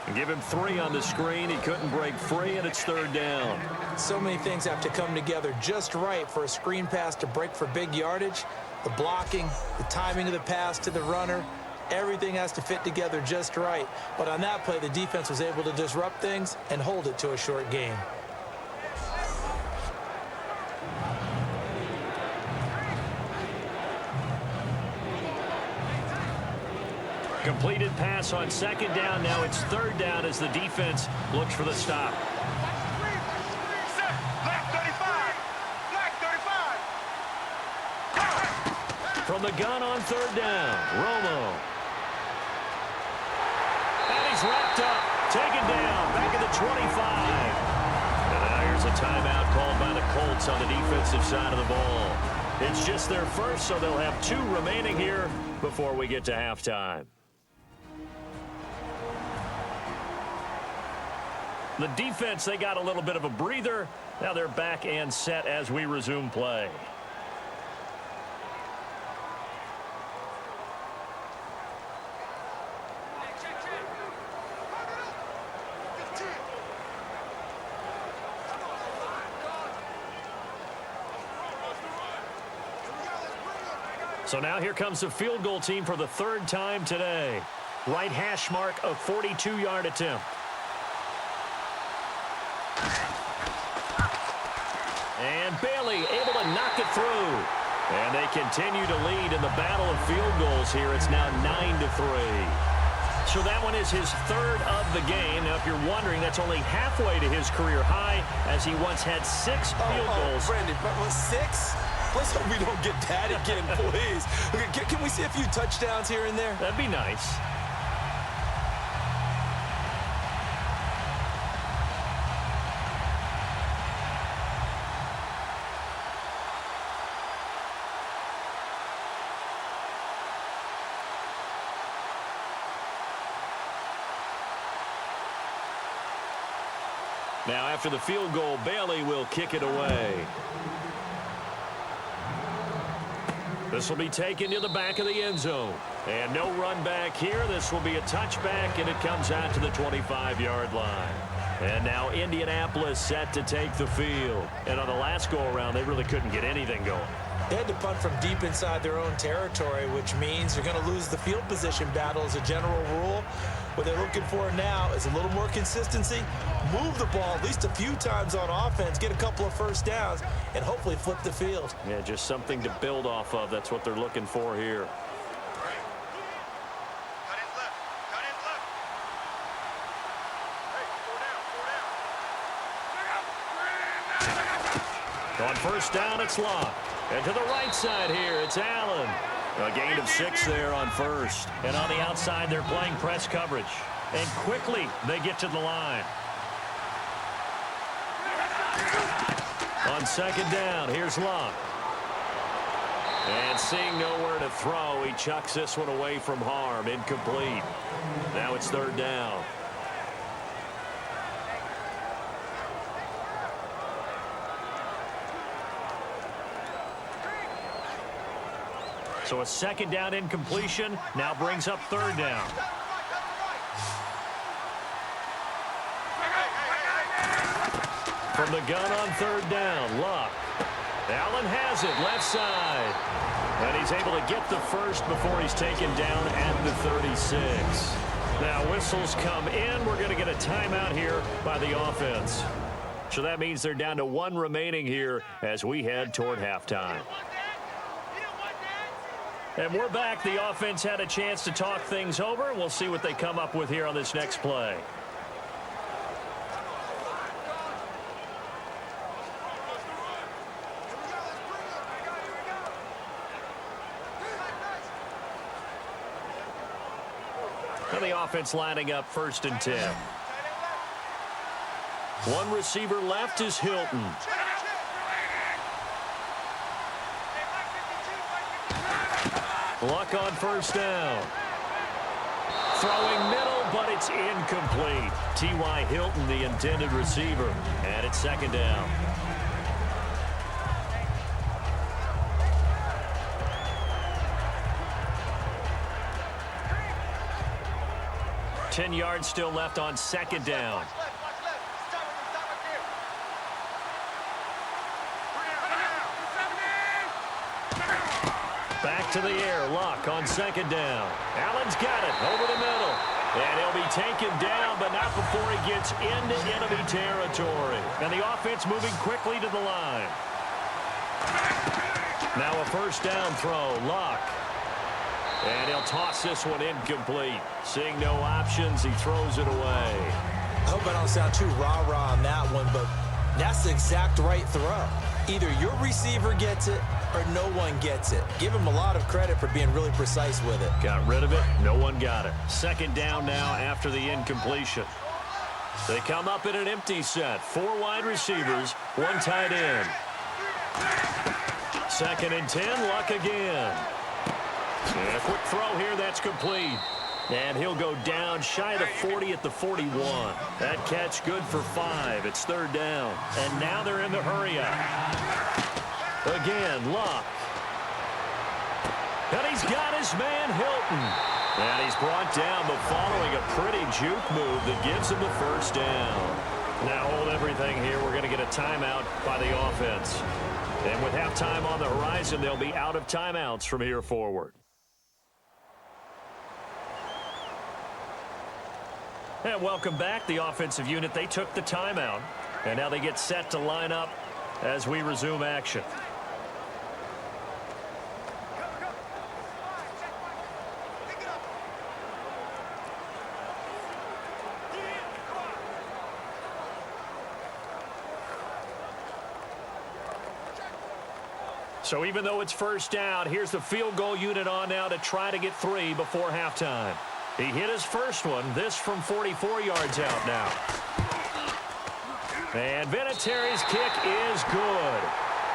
And give him 3 on the screen. He couldn't break free, and it's 3rd down. So many things have to come together just right for a screen pass to break for big yardage. The blocking, the timing of the pass to the runner, everything has to fit together just right. But on that play, the defense was able to disrupt things and hold it to a short gain. Completed pass on 2nd down. Now it's 3rd down as the defense looks for the stop. Set. Black 35. Black 35. From the gun on 3rd down, Romo. And he's wrapped up, taken down, back at the 25. And now here's a timeout called by the Colts on the defensive side of the ball. It's just their first, so they'll have 2 remaining here before we get to halftime. The defense, they got a little bit of a breather. Now they're back and set as we resume play. So now here comes the field goal team for the 3rd time today. Right hash mark, a 42-yard attempt. And Bailey able to knock it through. And they continue to lead in the battle of field goals here. It's now 9-3. So that one is his 3rd of the game. Now, if you're wondering, that's only halfway to his career high as he once had 6 field goals. Brandon, but was 6? Let's hope we don't get that again, please. Can we see a few touchdowns here and there? That'd be nice. Now, after the field goal, Bailey will kick it away. This will be taken to the back of the end zone. And no run back here. This will be a touchback, and it comes out to the 25-yard line. And now Indianapolis set to take the field. And on the last go-around, they really couldn't get anything going. They had to punt from deep inside their own territory, which means you're going to lose the field position battle as a general rule. What they're looking for now is a little more consistency, move the ball at least a few times on offense, get a couple of first downs, and hopefully flip the field. Yeah, just something to build off of. That's what they're looking for here. Cut in left. Cut in left. Hey, four down. On 1st down, it's Locke. And to the right side here, it's Allen. A gain of 6 there on 1st. And on the outside, they're playing press coverage. And quickly, they get to the line. On second down, here's Luck. And seeing nowhere to throw, he chucks this one away from harm. Incomplete. Now it's third down. So a second down incompletion now brings up third down. From the gun on third down, Luck. Allen has it, left side. And he's able to get the first before he's taken down at the 36. Now whistles come in. We're going to get a timeout here by the offense. So that means they're down to one remaining here as we head toward halftime. And we're back. The offense had a chance to talk things over. We'll see what they come up with here on this next play. And the offense lining up 1st and 10. One receiver left is Hilton. Luck on first down. Throwing middle, but it's incomplete. T.Y. Hilton, the intended receiver. And it's second down. Ten yards still left on second down. Back to the air. Luck on second down. Allen's got it over the middle. And he'll be taken down, but not before he gets into enemy territory. And the offense moving quickly to the line. Now a first down throw. Luck. And he'll toss this one incomplete. Seeing no options, he throws it away. I hope I don't sound too rah-rah on that one, but that's the exact right throw. Either your receiver gets it or no one gets it. Give him a lot of credit for being really precise with it. Got rid of it. No one got it. Second down now after the incompletion. They come up in an empty set. 4 wide receivers, 1 tight end. 2nd and 10, Luck again. And a quick throw here, that's complete. And he'll go down shy of the 40 at the 41. That catch good for 5. It's third down. And now they're in the hurry-up. Again, Luck. And he's got his man, Hilton. And he's brought down, but following a pretty juke move that gives him the first down. Now hold everything here. We're going to get a timeout by the offense. And with halftime on the horizon, they'll be out of timeouts from here forward. And welcome back. The offensive unit, they took the timeout. And now they get set to line up as we resume action. So even though it's first down, here's the field goal unit on now to try to get 3 before halftime. He hit his first one. This from 44 yards out now. And Vinatieri's kick is good.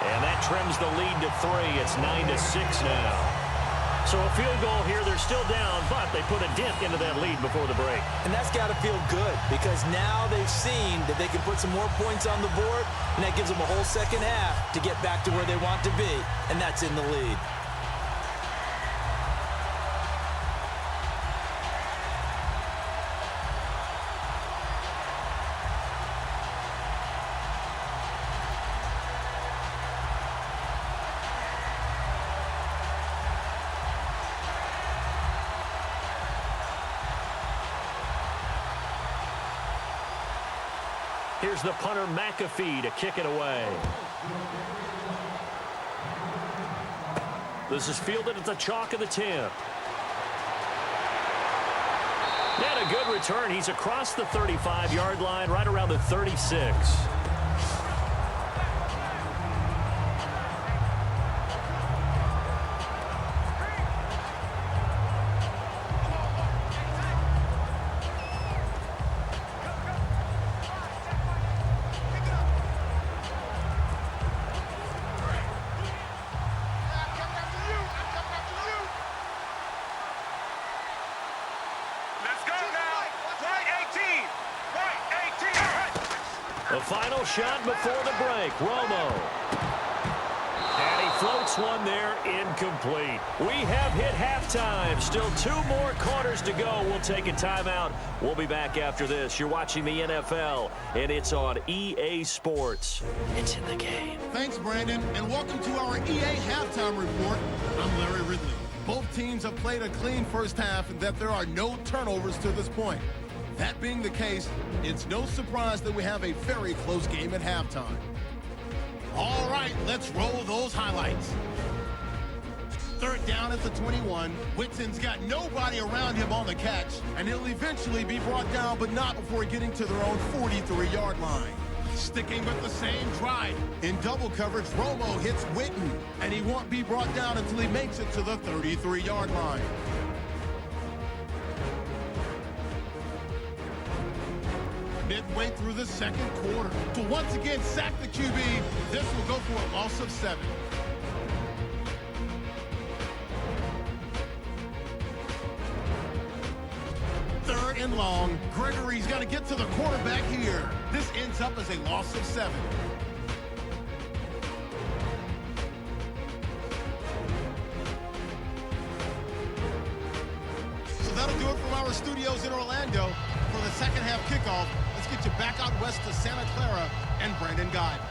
And that trims the lead to 3. It's 9-6 now. So a field goal here. They're still down, but they put a dent into that lead before the break. And that's got to feel good because now they've seen that they can put some more points on the board, and that gives them a whole second half to get back to where they want to be, and that's in the lead. Here's the punter, McAfee, to kick it away. This is fielded at the chalk of the 10. And a good return. He's across the 35-yard line, right around the 36. final shot before the break. Romo. And he floats one there, incomplete. We have hit halftime. Still 2 more quarters to go. We'll take a timeout. We'll be back after this. You're watching the NFL, and it's on EA Sports. It's in the game. Thanks, Brandon, and welcome to our EA Halftime Report. I'm Larry Ridley. Both teams have played a clean first half and that there are no turnovers to this point. That being the case, it's no surprise that we have a very close game at halftime. All right, let's roll those highlights. Third down at the 21. Whitten's got nobody around him on the catch, and he'll eventually be brought down, but not before getting to their own 43-yard line. Sticking with the same drive. In double coverage, Romo hits Witten, and he won't be brought down until he makes it to the 33-yard line. Midway through the second quarter, to once again sack the QB, this will go for a loss of 7. Third and long. Gregory's got to get to the quarterback here. This ends up as a loss of 7. So that'll do it from our studios in Orlando. For the second half kickoff, let's get you back out west to Santa Clara and Brandon Guide.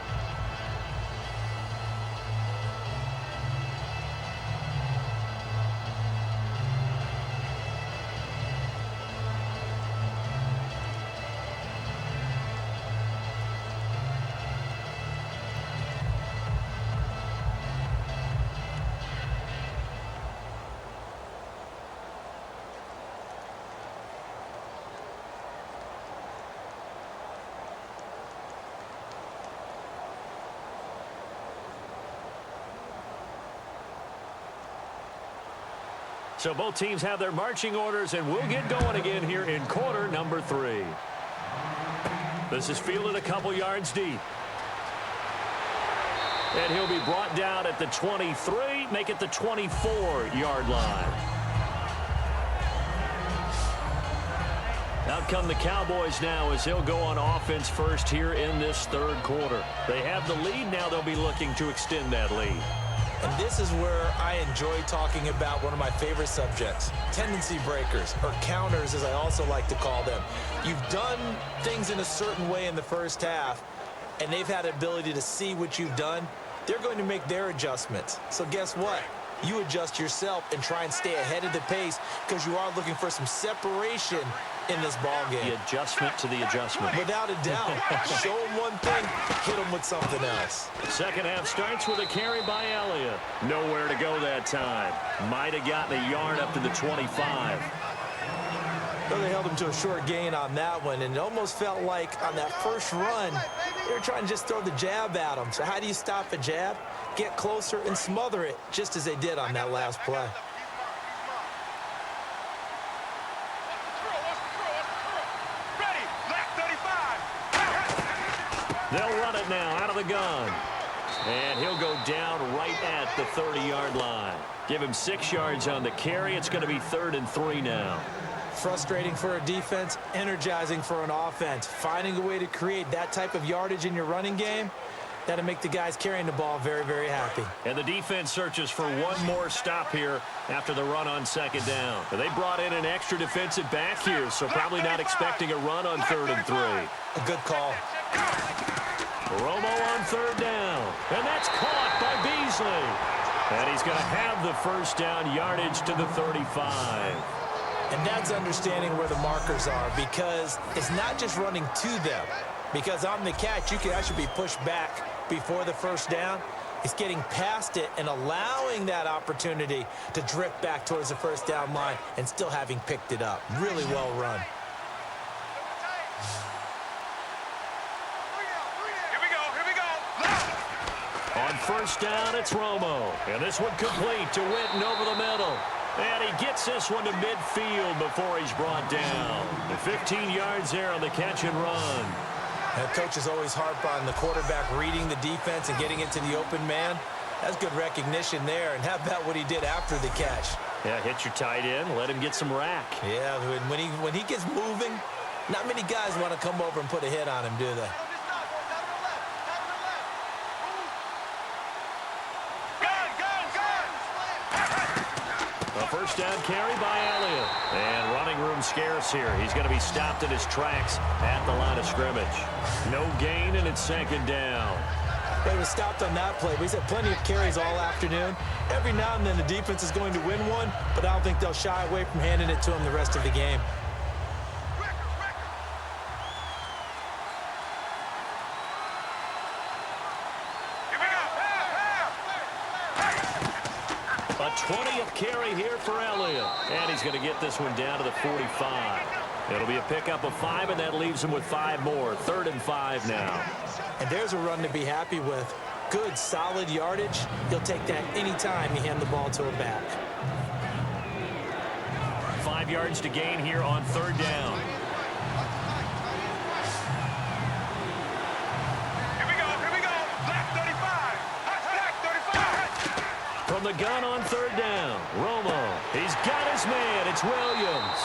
So both teams have their marching orders, and we'll get going again here in quarter number 3. This is fielded a couple yards deep. And he'll be brought down at the 23, make it the 24-yard line. Out come the Cowboys now as they'll go on offense first here in this third quarter. They have the lead. Now they'll be looking to extend that lead. And this is where I enjoy talking about one of my favorite subjects, tendency breakers, or counters as I also like to call them. You've done things in a certain way in the first half, and they've had the ability to see what you've done. They're going to make their adjustments. So guess what? You adjust yourself and try and stay ahead of the pace because you are looking for some separation in this ball game. The adjustment to the adjustment. Without a doubt. Show them one thing, hit them with something else. Second half starts with a carry by Elliott. Nowhere to go that time. Might have gotten a yard up to the 25. Well, they held him to a short gain on that one, and it almost felt like on that first run, they were trying to just throw the jab at him. So how do you stop a jab? Get closer and smother it, just as they did on that last play. They'll run it now out of the gun. And he'll go down right at the 30-yard line. Give him 6 yards on the carry. It's going to be 3rd and 3 now. Frustrating for a defense, energizing for an offense. Finding a way to create that type of yardage in your running game, that'll make the guys carrying the ball very, very happy. And the defense searches for one more stop here after the run on second down. They brought in an extra defensive back here, so probably not expecting a run on 3rd and 3. A good call. Romo on 3rd down. And that's caught by Beasley. And he's going to have the first down, yardage to the 35. And that's understanding where the markers are, because it's not just running to them. Because on the catch, you can actually be pushed back before the first down. It's getting past it and allowing that opportunity to drift back towards the first down line and still having picked it up. Really well run. On first down, it's Romo. And this one complete to Witten over the middle. And he gets this one to midfield before he's brought down. 15 yards there on the catch and run. Now, coaches always harp on the quarterback reading the defense and getting into the open man. That's good recognition there. And how about what he did after the catch? Yeah, hit your tight end, let him get some rack. Yeah, when he gets moving, not many guys want to come over and put a hit on him, do they? A first down carry by Elliott. And running room scarce here. He's going to be stopped in his tracks at the line of scrimmage. No gain, and it's second down. They were stopped on that play. We've had plenty of carries all afternoon. Every now and then the defense is going to win one, but I don't think they'll shy away from handing it to him the rest of the game. A 20th carry here for Elliott. And he's going to get this one down to the 45. It'll be a pickup of 5, and that leaves him with 5 more. 3rd and 5 now. And there's a run to be happy with. Good, solid yardage. He'll take that anytime you hand the ball to him back. 5 yards to gain here on 3rd down. Here we go. Black 35. Black 35. From the gun on 3rd down, Romo. He's got his man. It's Williams.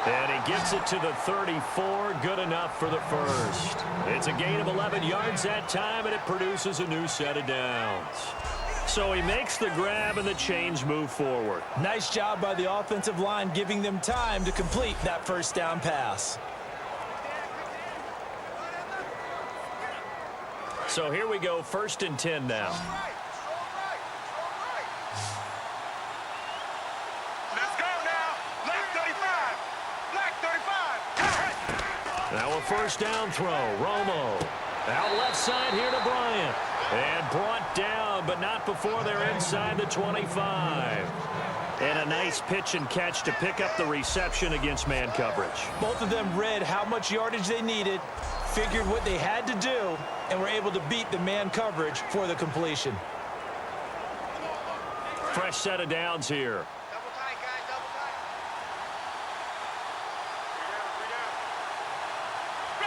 And he gets it to the 34. Good enough for the first. It's a gain of 11 yards that time, and it produces a new set of downs. So he makes the grab, and the chains move forward. Nice job by the offensive line giving them time to complete that first down pass. So here we go, 1st and 10 now. Now a first down throw. Romo. Out left side here to Bryant. And brought down, but not before they're inside the 25. And a nice pitch and catch to pick up the reception against man coverage. Both of them read how much yardage they needed, figured what they had to do, and were able to beat the man coverage for the completion. Fresh set of downs here.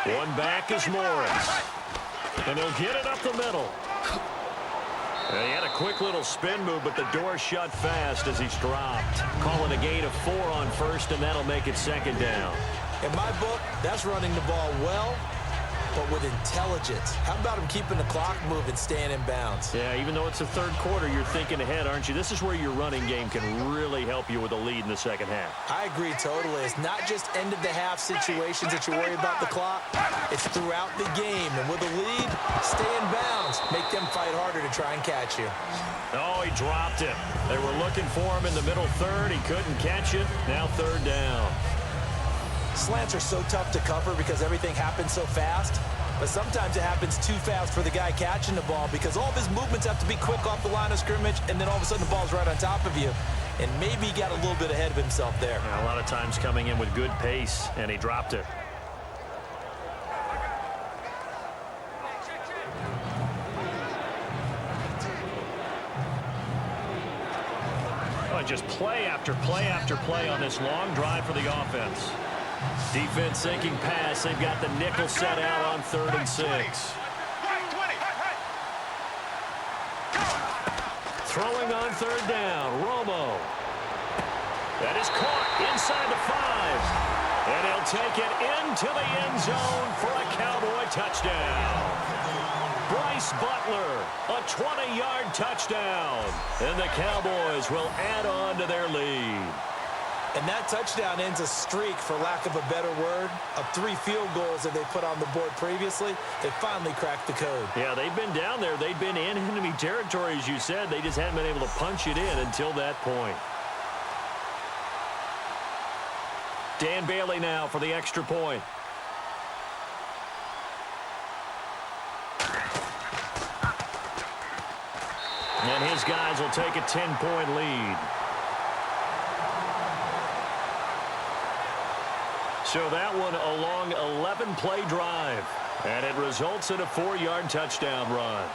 One back is Morris. And he'll get it up the middle. And he had a quick little spin move, but the door shut fast as he's dropped. Calling a gain of 4 on 1st, and that'll make it 2nd down. In my book, that's running the ball well, but with intelligence. How about him keeping the clock moving, staying in bounds? Yeah, even though it's the 3rd quarter, you're thinking ahead, aren't you? This is where your running game can really help you with a lead in the 2nd half. I agree totally. It's not just end-of-the-half situations that you worry about the clock. It's throughout the game. And with a lead, stay in bounds. Make them fight harder to try and catch you. Oh, he dropped it. They were looking for him in the middle 3rd. He couldn't catch it. Now 3rd down. Slants are so tough to cover because everything happens so fast. But sometimes it happens too fast for the guy catching the ball because all of his movements have to be quick off the line of scrimmage, and then all of a sudden the ball's right on top of you. And maybe he got a little bit ahead of himself there. Yeah, a lot of times coming in with good pace, and he dropped it. Oh, just play after play after play on this long drive for the offense. Defense sinking pass. They've got the nickel set out on 3rd and 6. Throwing on 3rd down. Romo. That is caught inside the 5. And he'll take it into the end zone for a Cowboy touchdown. Bryce Butler, a 20-yard touchdown. And the Cowboys will add on to their lead. And that touchdown ends a streak, for lack of a better word, of 3 field goals that they put on the board previously. They finally cracked the code. Yeah, they've been down there. They've been in enemy territory, as you said. They just haven't been able to punch it in until that point. Dan Bailey now for the extra point. And his guys will take a 10-point lead. So that one a long 11-play drive. And it results in a 4-yard touchdown run.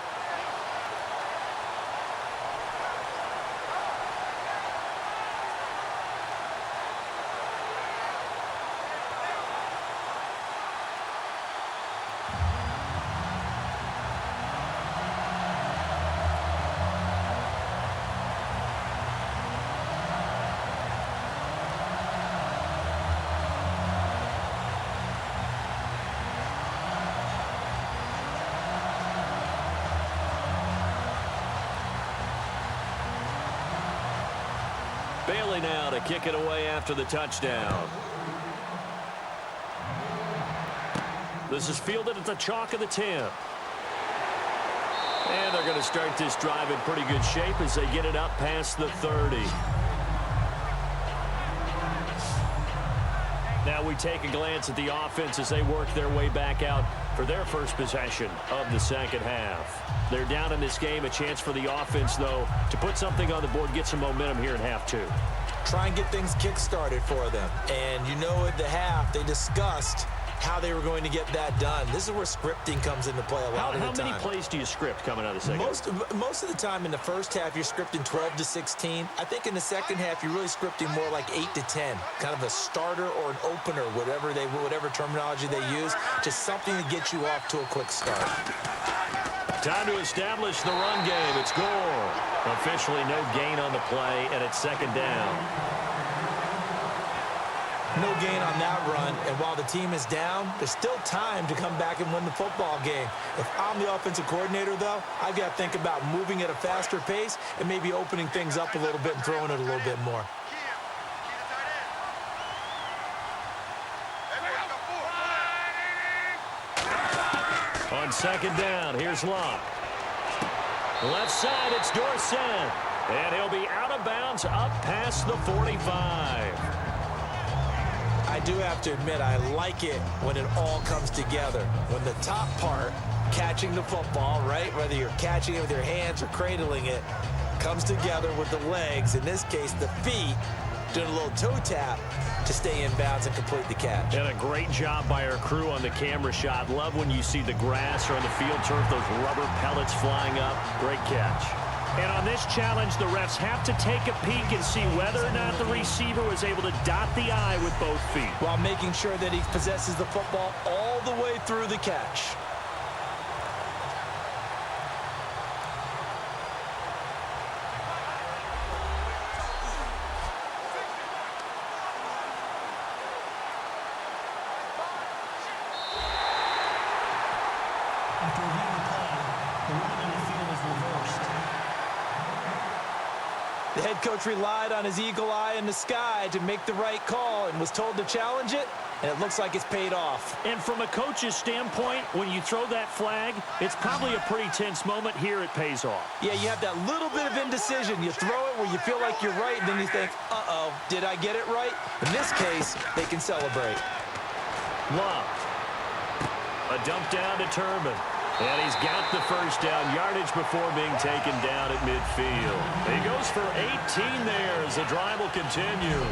Bailey now to kick it away after the touchdown. This is fielded at the chalk of the 10. And they're going to start this drive in pretty good shape as they get it up past the 30. Now we take a glance at the offense as they work their way back out for their first possession of the second half. They're down in this game. A chance for the offense, though, to put something on the board, get some momentum here in half two. Try and get things kick-started for them. And you know at the half, they discussed how they were going to get that done. This is where scripting comes into play a lot of the time. How many plays do you script coming out of the second? Most of the time in the first half, you're scripting 12 to 16. I think in the second half, you're really scripting more like 8 to 10. Kind of a starter or an opener, whatever terminology they use. Just something to get you off to a quick start. Time to establish the run game. It's Gore. Officially no gain on the play, and it's second down. No gain on that run, and while the team is down, there's still time to come back and win the football game. If I'm the offensive coordinator, though, I've got to think about moving at a faster pace and maybe opening things up a little bit and throwing it a little bit more. On second down, here's Locke. Left side, it's Dorsett. And he'll be out of bounds up past the 45. I do have to admit, I like it when it all comes together. When the top part, catching the football, right, whether you're catching it with your hands or cradling it, comes together with the legs, in this case the feet, doing a little toe tap to stay in bounds and complete the catch. And a great job by our crew on the camera shot. Love when you see the grass or on the field turf, those rubber pellets flying up. Great catch. And on this challenge, the refs have to take a peek and see whether or not the receiver was able to dot the I with both feet, while making sure that he possesses the football all the way through the catch. After reviewing the play, the ruling on the field is reversed. The head coach relied on his eagle eye in the sky to make the right call and was told to challenge it, and it looks like it's paid off. And from a coach's standpoint, when you throw that flag, it's probably a pretty tense moment. Here it pays off. Yeah, you have that little bit of indecision. You throw it where you feel like you're right, and then you think, uh-oh, did I get it right? In this case, they can celebrate. Love. A dump down to Turbin. And he's got the first down yardage before being taken down at midfield. He goes for 18 there as the drive will continue.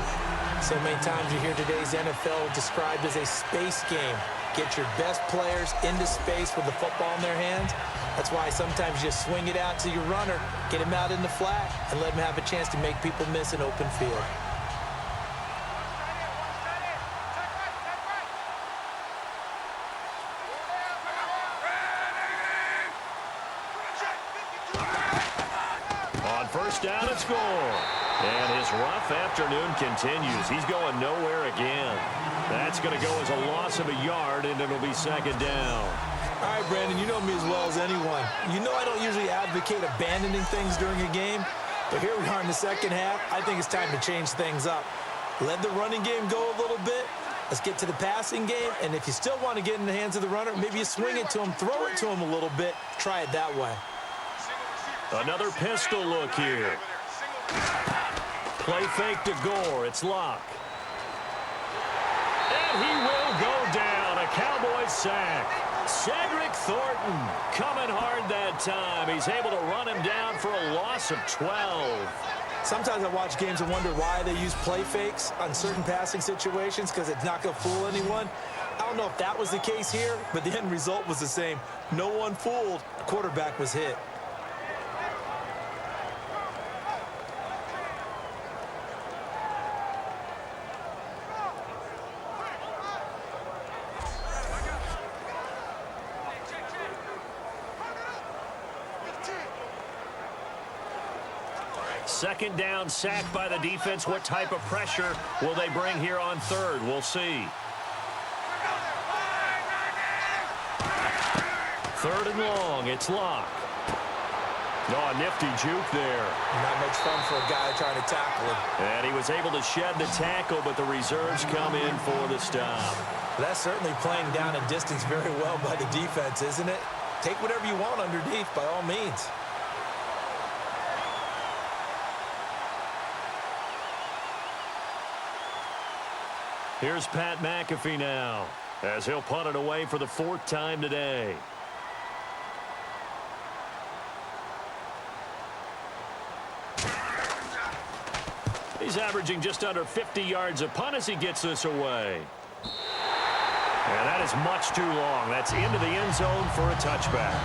So many times you hear today's NFL described as a space game. Get your best players into space with the football in their hands. That's why sometimes you swing it out to your runner, get him out in the flat, and let him have a chance to make people miss an open field. First down and score. And his rough afternoon continues. He's going nowhere again. That's going to go as a loss of a yard, and it'll be second down. All right, Brandon, you know me as well as anyone. You know I don't usually advocate abandoning things during a game, but here we are in the second half. I think it's time to change things up. Let the running game go a little bit. Let's get to the passing game, and if you still want to get in the hands of the runner, maybe you swing it to him, throw it to him a little bit, try it that way. Another pistol look here. Play fake to Gore. It's Locke. And he will go down. A Cowboys sack. Cedric Thornton coming hard that time. He's able to run him down for a loss of 12. Sometimes I watch games and wonder why they use play fakes on certain passing situations, because it's not going to fool anyone. I don't know if that was the case here, but the end result was the same. No one fooled. The quarterback was hit. Second down, sack by the defense. What type of pressure will they bring here on third? We'll see. Third and long. It's Locke. Oh, a nifty juke there. Not much fun for a guy trying to tackle him. And he was able to shed the tackle, but the reserves come in for the stop. That's certainly playing down a distance very well by the defense, isn't it? Take whatever you want underneath, by all means. Here's Pat McAfee now, as he'll punt it away for the 4th time today. He's averaging just under 50 yards a punt as he gets this away. And that is much too long. That's into the end zone for a touchback.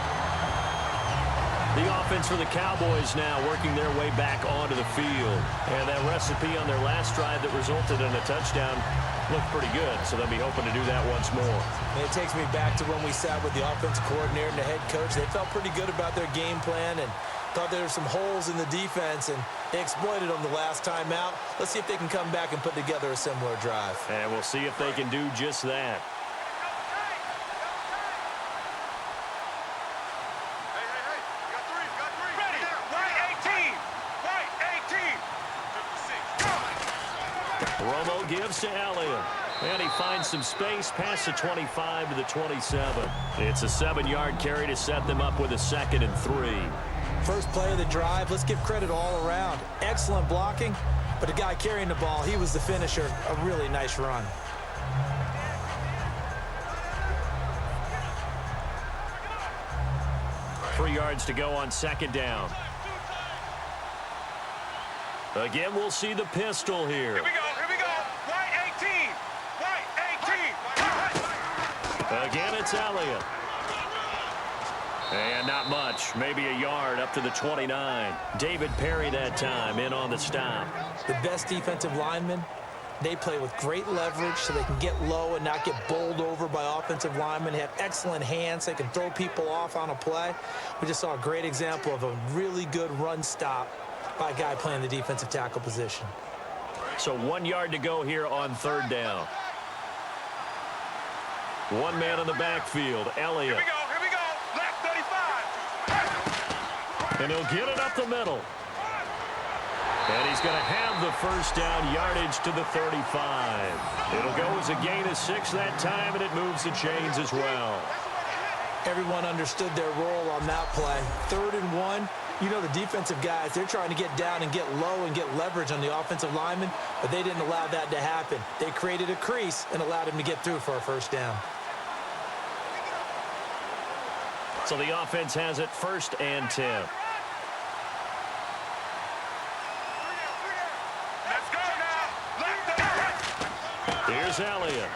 The offense for the Cowboys now working their way back onto the field. And that recipe on their last drive that resulted in a touchdown looked pretty good, so they'll be hoping to do that once more. And it takes me back to when we sat with the offensive coordinator and the head coach. They felt pretty good about their game plan and thought there were some holes in the defense, and they exploited them the last time out. Let's see if they can come back and put together a similar drive. And we'll see if they can do just that. Romo gives to Elliott. And he finds some space past the 25 to the 27. It's a 7-yard carry to set them up with a 2nd and 3. First play of the drive, let's give credit all around. Excellent blocking, but the guy carrying the ball, he was the finisher. A really nice run. Three yards to go on 2nd down. Again, we'll see the pistol here. Here we go, here we go. White 18. White 18. Again, it's Elliott. And not much, maybe a yard up to the 29. David Perry that time in on the stop. The best defensive linemen, they play with great leverage so they can get low and not get bowled over by offensive linemen. They have excellent hands. They can throw people off on a play. We just saw a great example of a really good run stop by a guy playing the defensive tackle position. So 1 yard to go here on 3rd down. One man in the backfield, Elliott. Here we go. Left 35. And he'll get it up the middle. And he's going to have the first down, yardage to the 35. It'll go as a gain of 6 that time, and it moves the chains as well. Everyone understood their role on that play. 3rd and 1. You know, the defensive guys, they're trying to get down and get low and get leverage on the offensive lineman, but they didn't allow that to happen. They created a crease and allowed him to get through for a first down. So the offense has it 1st and 10. Let's go now. Left 35. Here's Elliott.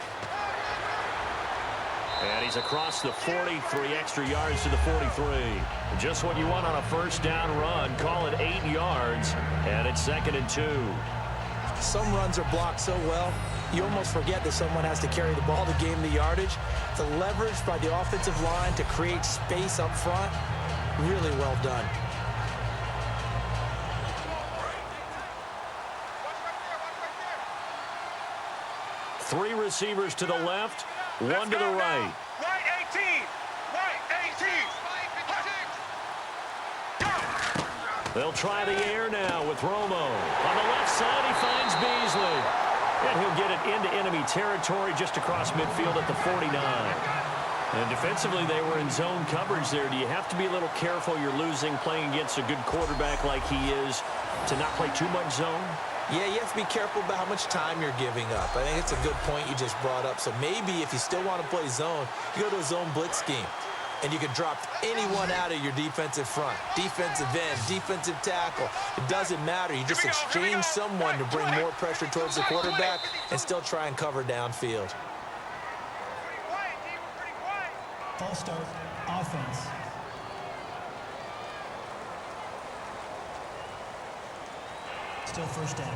And he's across the 40, 3 extra yards to the 43. Just what you want on a first down run. Call it 8 yards, and it's 2nd and 2. Some runs are blocked so well, you almost forget that someone has to carry the ball to gain the yardage. The leverage by the offensive line to create space up front, really well done. Three receivers to the left, one to the right. White 18. White 18. They'll try the air now with Romo. On the left side, he finds Beasley. And he'll get it into enemy territory just across midfield at the 49. And defensively, they were in zone coverage there. Do you have to be a little careful? You're losing playing against a good quarterback like he is to not play too much zone? Yeah, you have to be careful about how much time you're giving up. I think it's a good point you just brought up. So maybe if you still want to play zone, you go to a zone blitz scheme. And you can drop anyone out of your defensive front. Defensive end, defensive tackle. It doesn't matter. You just exchange someone to bring more pressure towards the quarterback and still try and cover downfield. False start, offense. Still first down.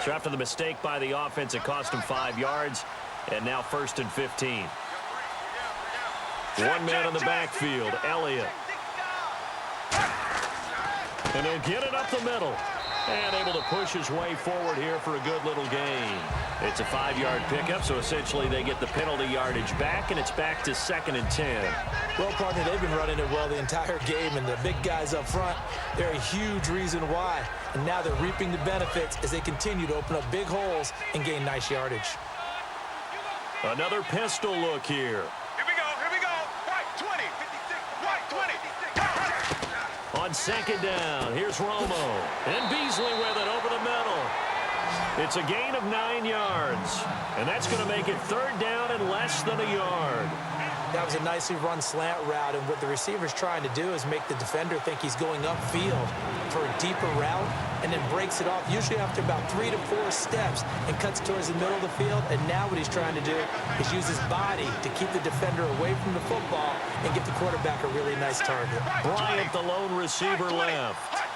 So after the mistake by the offense, it cost him 5 yards, and now 1st and 15. One man in the backfield, Elliott. And he'll get it up the middle. And able to push his way forward here for a good little gain. It's a 5-yard pickup, so essentially they get the penalty yardage back, and it's back to 2nd and 10. Well, partner, they've been running it well the entire game, and the big guys up front, they're a huge reason why. And now they're reaping the benefits as they continue to open up big holes and gain nice yardage. Another pistol look here. Here we go. White 20, 56, white 20. On 2nd down, here's Romo. And Beasley with it over the middle. It's a gain of 9 yards. And that's going to make it 3rd down and less than a yard. That was a nicely run slant route, and what the receiver's trying to do is make the defender think he's going upfield for a deeper route, and then breaks it off, usually after about 3 to 4 steps, and cuts towards the middle of the field. And now what he's trying to do is use his body to keep the defender away from the football and get the quarterback a really nice target. Bryant, the lone receiver, left.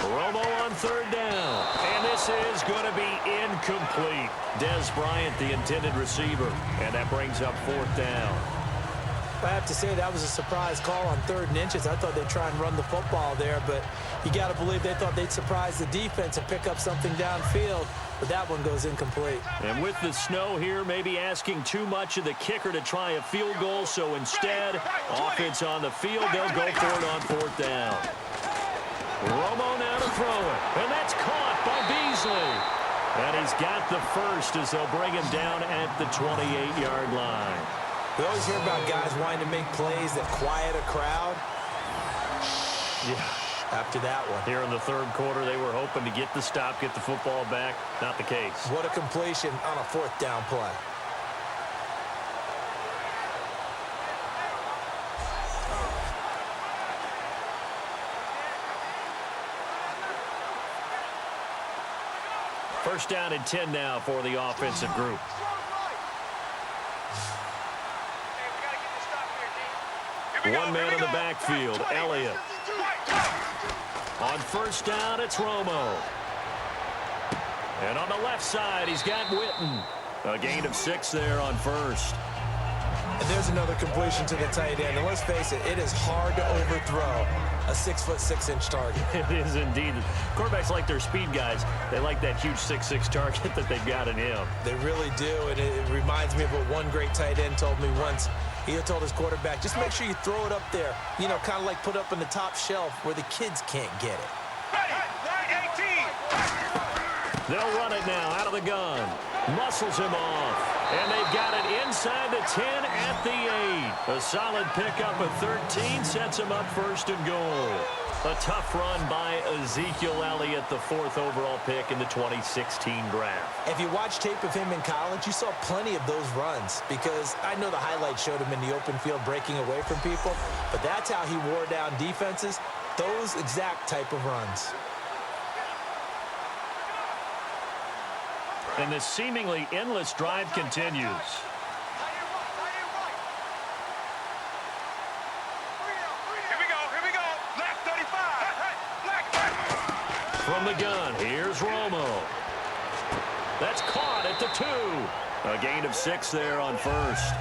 Romo on 3rd down. And this is going to be incomplete. Des Bryant, the intended receiver. And that brings up 4th down. I have to say that was a surprise call on 3rd and inches. I thought they'd try and run the football there, but you got to believe they thought they'd surprise the defense and pick up something downfield. But that one goes incomplete. And with the snow here, maybe asking too much of the kicker to try a field goal. So instead, offense on the field, they'll go for it on 4th down. Romo now to throw it. And that's caught by Beasley. And he's got the first as they'll bring him down at the 28-yard line. We always hear about guys wanting to make plays that quiet a crowd. Yeah. After that one. Here in the 3rd quarter, they were hoping to get the stop, get the football back. Not the case. What a completion on a 4th down play. First down and 10 now for the offensive group. One man in the backfield, Elliott. On 1st down, it's Romo. And on the left side, he's got Witten. A gain of 6 there on 1st. And there's another completion to the tight end. And let's face it, it is hard to overthrow a 6'6" target. It is indeed. Quarterbacks like their speed guys. They like that huge 6'6" target that they've got in him. They really do, and it reminds me of what one great tight end told me once. He told his quarterback, just make sure you throw it up there. You know, kind of like put up on the top shelf where the kids can't get it. They'll run it now out of the gun. Muscles him off. And they've got it inside the 10 at the 8. A solid pickup of 13 sets him up 1st and goal. A tough run by Ezekiel Elliott, the 4th overall pick in the 2016 draft. If you watch tape of him in college, you saw plenty of those runs, because I know the highlights showed him in the open field breaking away from people, but that's how he wore down defenses, those exact type of runs. And this seemingly endless drive continues. From the gun, here's Romo. That's caught at the 2. A gain of 6 there on 1st.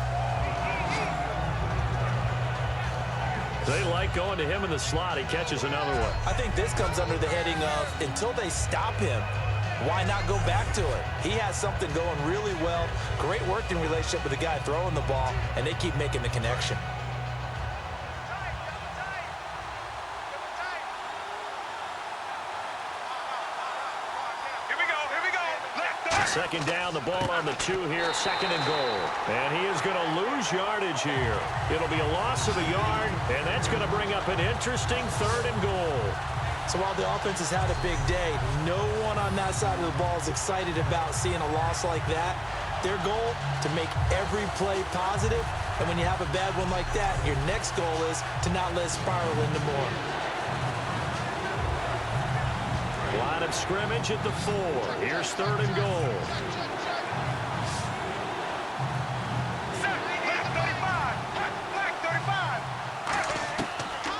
They like going to him in the slot. He catches another one. I think this comes under the heading of, until they stop him, why not go back to it? He has something going really well. Great working relationship with the guy throwing the ball, and they keep making the connection. Second down, the ball on the 2 here, 2nd and goal. And he is going to lose yardage here. It'll be a loss of a yard, and that's going to bring up an interesting 3rd and goal. So while the offense has had a big day, no one on that side of the ball is excited about seeing a loss like that. Their goal, to make every play positive, and when you have a bad one like that, your next goal is to not let it spiral into more. Line of scrimmage at the 4. Here's 3rd and goal.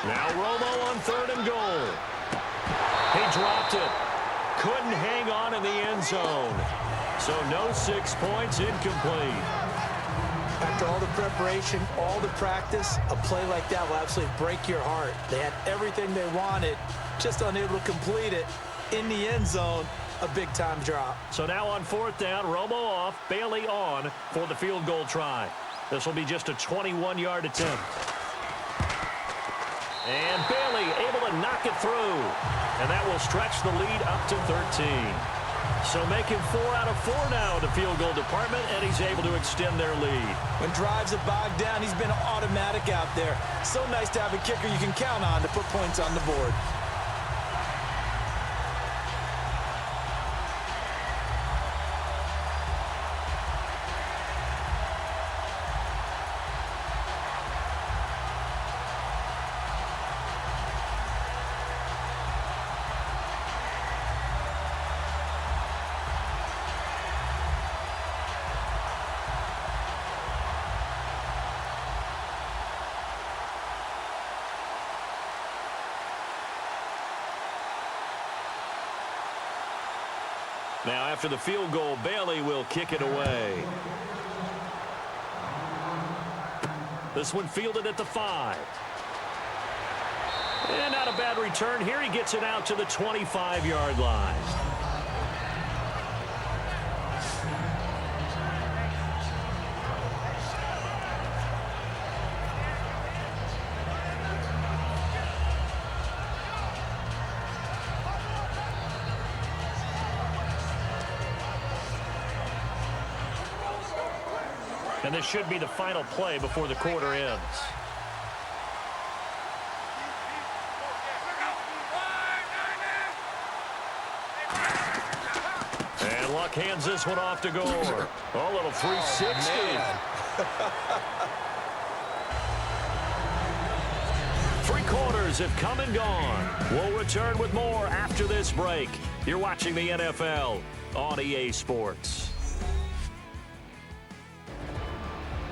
Now Romo on 3rd and goal. He dropped it. Couldn't hang on in the end zone. So no 6 points, incomplete. After all the preparation, all the practice, a play like that will absolutely break your heart. They had everything they wanted, just unable to complete it. In the end zone, a big-time drop. So now on 4th down, Romo off, Bailey on for the field goal try. This will be just a 21-yard attempt. And Bailey able to knock it through. And that will stretch the lead up to 13. So making 4 out of 4 now in the field goal department, and he's able to extend their lead. When drives are bogged down, he's been automatic out there. So nice to have a kicker you can count on to put points on the board. Now after the field goal, Bailey will kick it away. This one fielded at the 5. And not a bad return here. He gets it out to the 25-yard line. And this should be the final play before the quarter ends. And Luck hands this one off to Gore. A little 360. Three quarters have come and gone. We'll return with more after this break. You're watching the NFL on EA Sports.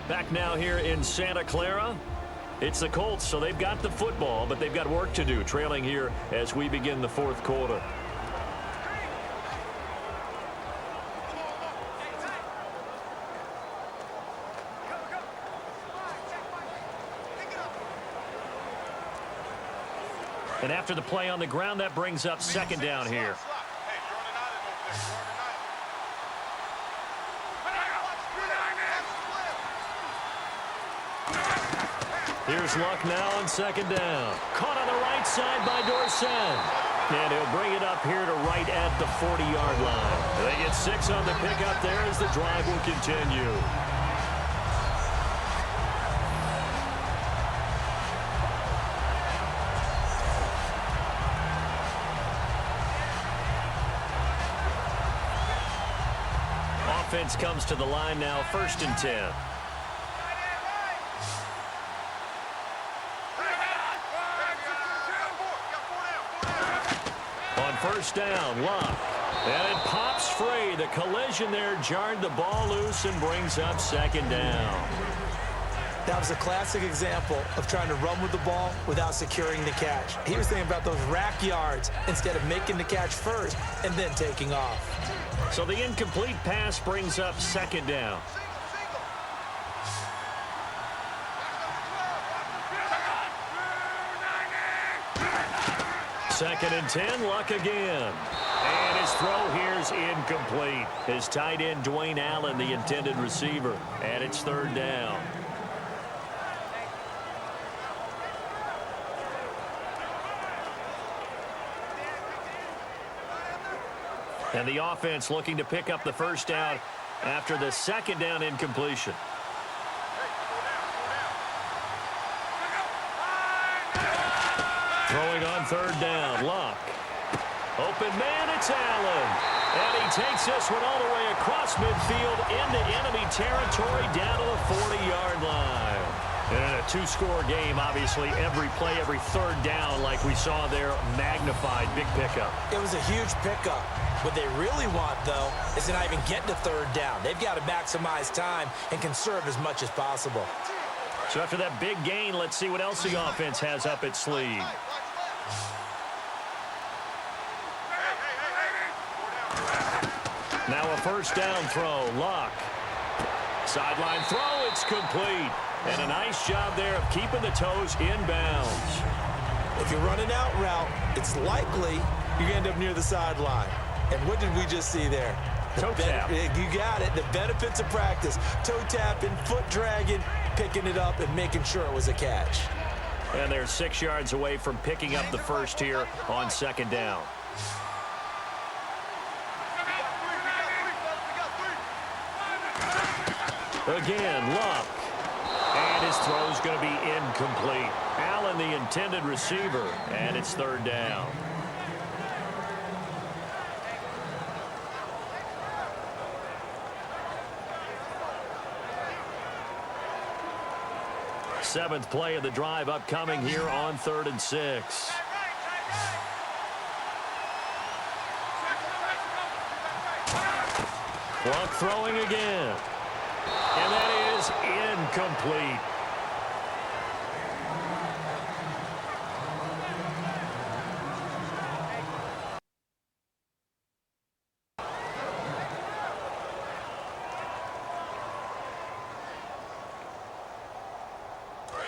Back now here in Santa Clara. It's the Colts, so they've got the football, but they've got work to do, trailing here as we begin the fourth quarter. And after the play on the ground, that brings up second down here. Here's Luck now on second down. Caught on the right side by Dorsett. And he'll bring it up here to right at the 40-yard line. They get 6 on the pickup there as the drive will continue. Offense comes to the line now, 1st and 10. First down, Luck. And it pops free. The collision there jarred the ball loose and brings up second down. That was a classic example of trying to run with the ball without securing the catch. He was thinking about those rack yards instead of making the catch first and then taking off. So the incomplete pass brings up second down. Second and 10, Luck again. And his throw here is incomplete. His tight end, Dwayne Allen, the intended receiver. And it's 3rd down. And the offense looking to pick up the first down after the second down incompletion. Throwing on 3rd down, Luck. Open man, it's Allen. And he takes this one all the way across midfield into enemy territory down to the 40-yard line. And a 2-score game, obviously, every play, every 3rd down, like we saw there, magnified, big pickup. It was a huge pickup. What they really want, though, is to not even get to 3rd down. They've got to maximize time and conserve as much as possible. So after that big gain, let's see what else the offense has up its sleeve. Now a first down throw. Luck Sideline throw, it's complete. And a nice job there of keeping the toes in bounds. If you're running out route, it's likely you end up near the sideline. And what did we just see there? Toe tap. You got it. The benefits of practice. Toe tapping, foot dragging, picking it up, and making sure it was a catch. And they're 6 yards away from picking up the first here on 2nd down. Again, Luck. And his throw's going to be incomplete. Allen, the intended receiver, and it's 3rd down. Seventh play of the drive upcoming here on 3rd and 6. Luck throwing again. And that is incomplete.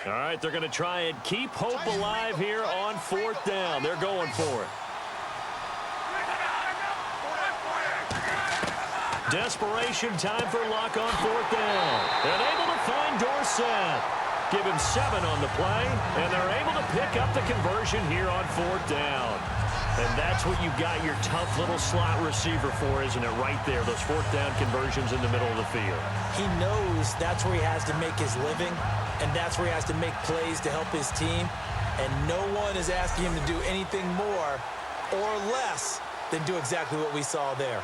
All right, they're going to try and keep hope alive here on 4th down. They're going for it. Desperation time for Luck on 4th down. And able to find Dorsett. Give him 7 on the play, and they're able to pick up the conversion here on 4th down. And that's what you've got your tough little slot receiver for, isn't it? Right there, those 4th down conversions in the middle of the field. He knows that's where he has to make his living, and that's where he has to make plays to help his team. And no one is asking him to do anything more or less than do exactly what we saw there.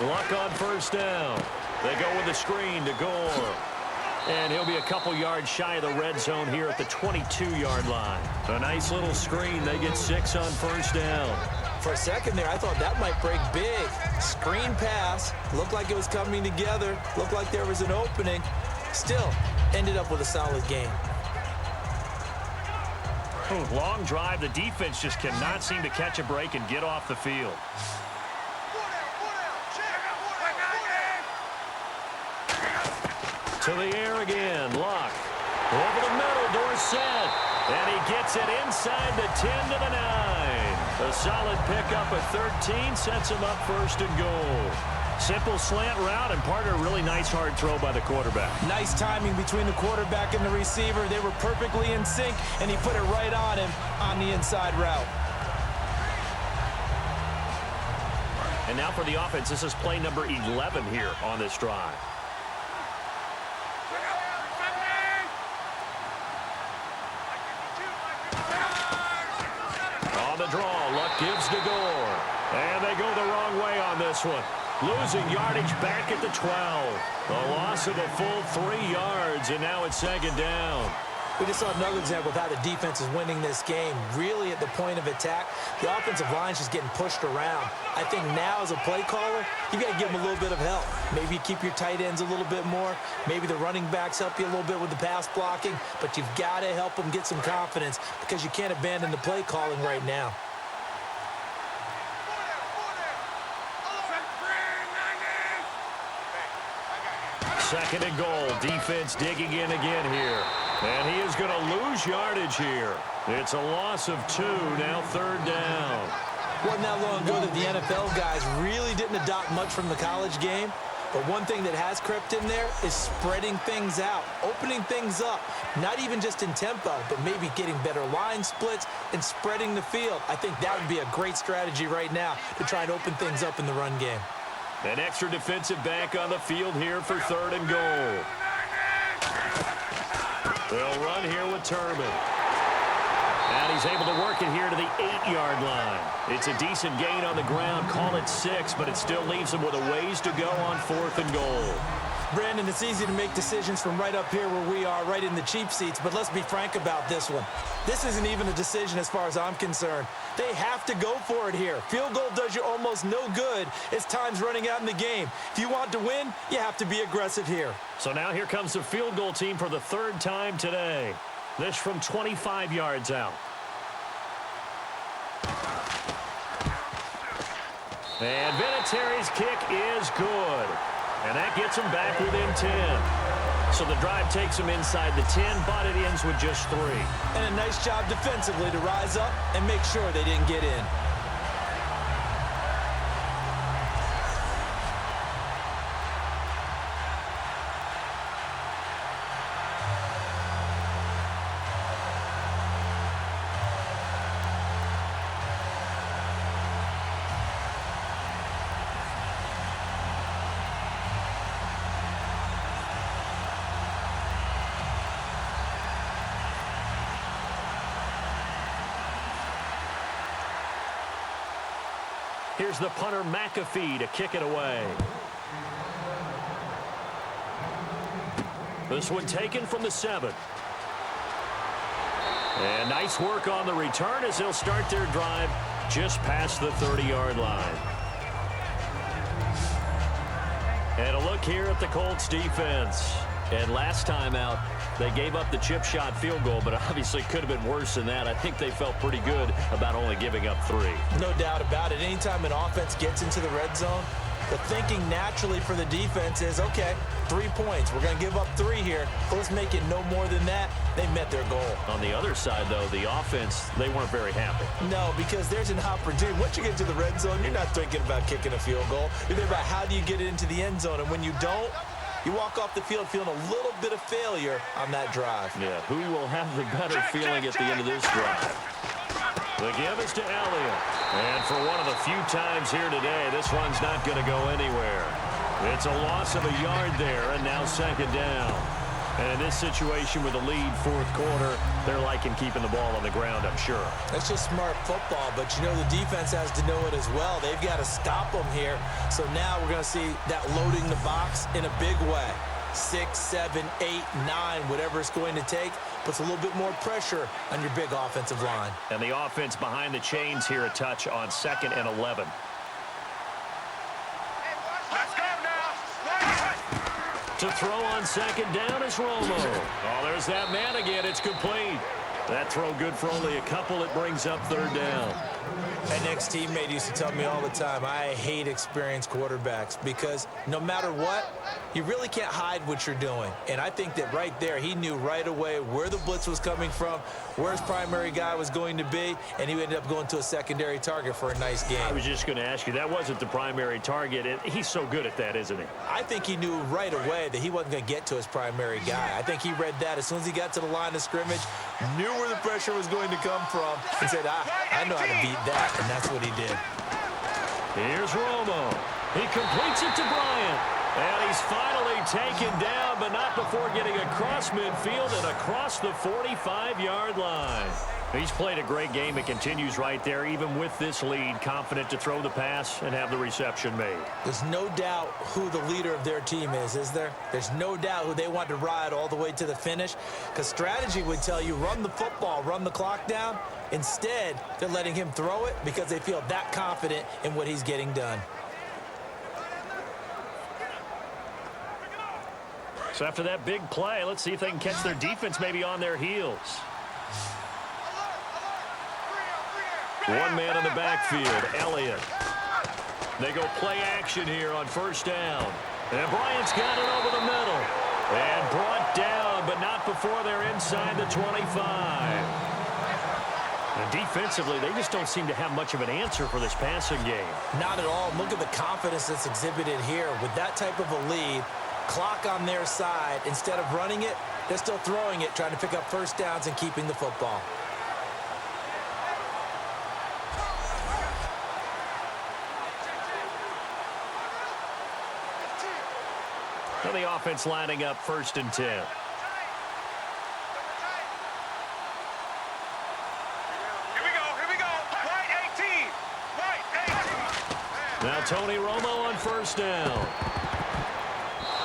Luck on 1st down. They go with the screen to Gore. And he'll be a couple yards shy of the red zone here at the 22-yard line. A nice little screen. They get 6 on 1st down. For a second there, I thought that might break big. Screen pass. Looked like it was coming together. Looked like there was an opening. Still, ended up with a solid game. Long drive. The defense just cannot seem to catch a break and get off the field. To the air again, Luck. Over the middle, Dorsett. And he gets it inside the 10 to the 9. A solid pickup at 13 sets him up 1st and goal. Simple slant route, and part of a really nice hard throw by the quarterback. Nice timing between the quarterback and the receiver. They were perfectly in sync, and he put it right on him on the inside route. And now for the offense, this is play number 11 here on this drive. On the draw, Luck gives to Gore. And they go the wrong way on this one. Losing yardage back at the 12. A loss of a full 3 yards, and now it's 2nd down. We just saw another example of how the defense is winning this game. Really at the point of attack, the offensive line's just getting pushed around. I think now as a play caller, you got to give them a little bit of help. Maybe you keep your tight ends a little bit more. Maybe the running backs help you a little bit with the pass blocking. But you've got to help them get some confidence because you can't abandon the play calling right now. Second and goal. Defense digging in again here. And he is going to lose yardage here. It's a loss of 2, now 3rd down. Wasn't that long ago that the NFL guys really didn't adopt much from the college game. But one thing that has crept in there is spreading things out, opening things up, not even just in tempo, but maybe getting better line splits and spreading the field. I think that would be a great strategy right now to try and open things up in the run game. An extra defensive back on the field here for 3rd and goal. They'll run here with Turman. And he's able to work it here to the 8-yard line. It's a decent gain on the ground. Call it 6, but it still leaves him with a ways to go on 4th and goal. Brandon, it's easy to make decisions from right up here where we are, right in the cheap seats, but let's be frank about this one. This isn't even a decision as far as I'm concerned. They have to go for it here. Field goal does you almost no good as time's running out in the game. If you want to win, you have to be aggressive here. So now here comes the field goal team for the third time today. This from 25 yards out. And Vinatieri's kick is good. And that gets them back within 10. So the drive takes them inside the 10, but it ends with just 3. And a nice job defensively to rise up and make sure they didn't get in. Here's the punter, McAfee, to kick it away. This one taken from the 7. And nice work on the return as they'll start their drive just past the 30-yard line. And a look here at the Colts defense. And last time out, they gave up the chip shot field goal, but obviously could have been worse than that. I think they felt pretty good about only giving up 3. No doubt about it. Anytime an offense gets into the red zone, the thinking naturally for the defense is, okay, 3 points. We're going to give up 3 here. Let's make it no more than that. They met their goal. On the other side, though, the offense, they weren't very happy. No, because there's an opportunity. Once you get to the red zone, you're not thinking about kicking a field goal. You're thinking about how do you get it into the end zone. And when you don't, you walk off the field feeling a little bit of failure on that drive. Yeah, who will have the better feeling at the end of this drive? The give is to Elliott. And for one of the few times here today, this one's not going to go anywhere. It's a loss of a yard there, and now second down. And in this situation with a lead fourth quarter, they're liking keeping the ball on the ground, I'm sure. That's just smart football, but you know the defense has to know it as well. They've got to stop them here. So now we're going to see that loading the box in a big way. 6, 7, 8, 9, whatever it's going to take, puts a little bit more pressure on your big offensive line. And the offense behind the chains here a touch on 2nd and 11. Let's go now. To throw on second down is Romo. Oh, there's that man again. It's complete. That throw good for only a couple. It brings up third down. An ex-teammate used to tell me all the time, I hate experienced quarterbacks because no matter what, you really can't hide what you're doing. And I think that right there, he knew right away where the blitz was coming from, where his primary guy was going to be, and he ended up going to a secondary target for a nice game. I was just going to ask you, that wasn't the primary target. He's so good at that, isn't he? I think he knew right away that he wasn't going to get to his primary guy. I think he read that as soon as he got to the line of scrimmage, knew where the pressure was going to come from, and said, I know how to beat that. And that's what he did. Here's Romo. He completes it to Bryant. And he's finally taken down, but not before getting across midfield and across the 45-yard line. He's played a great game. It continues right there, even with this lead, confident to throw the pass and have the reception made. There's no doubt who the leader of their team is there? There's no doubt who they want to ride all the way to the finish, because strategy would tell you run the football, run the clock down. Instead, they're letting him throw it because they feel that confident in what he's getting done. So after that big play, let's see if they can catch their defense maybe on their heels. One man in the backfield, Elliott. They go play action here on first down. And Bryant's got it over the middle. And brought down, but not before they're inside the 25. And defensively, they just don't seem to have much of an answer for this passing game. Not at all. Look at the confidence that's exhibited here. With that type of a lead, clock on their side, instead of running it, they're still throwing it, trying to pick up first downs and keeping the football. So the offense lining up 1st and 10. Now Tony Romo on first down.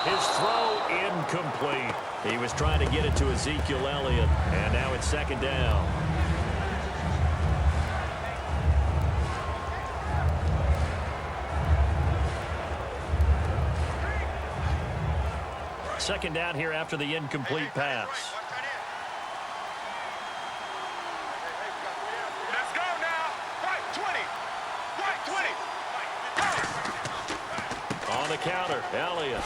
His His throw incomplete. He was trying to get it to Ezekiel Elliott, and now it's second down. Second down here after the incomplete pass. Let's go now. White 20. White 20. On the counter, Elliott.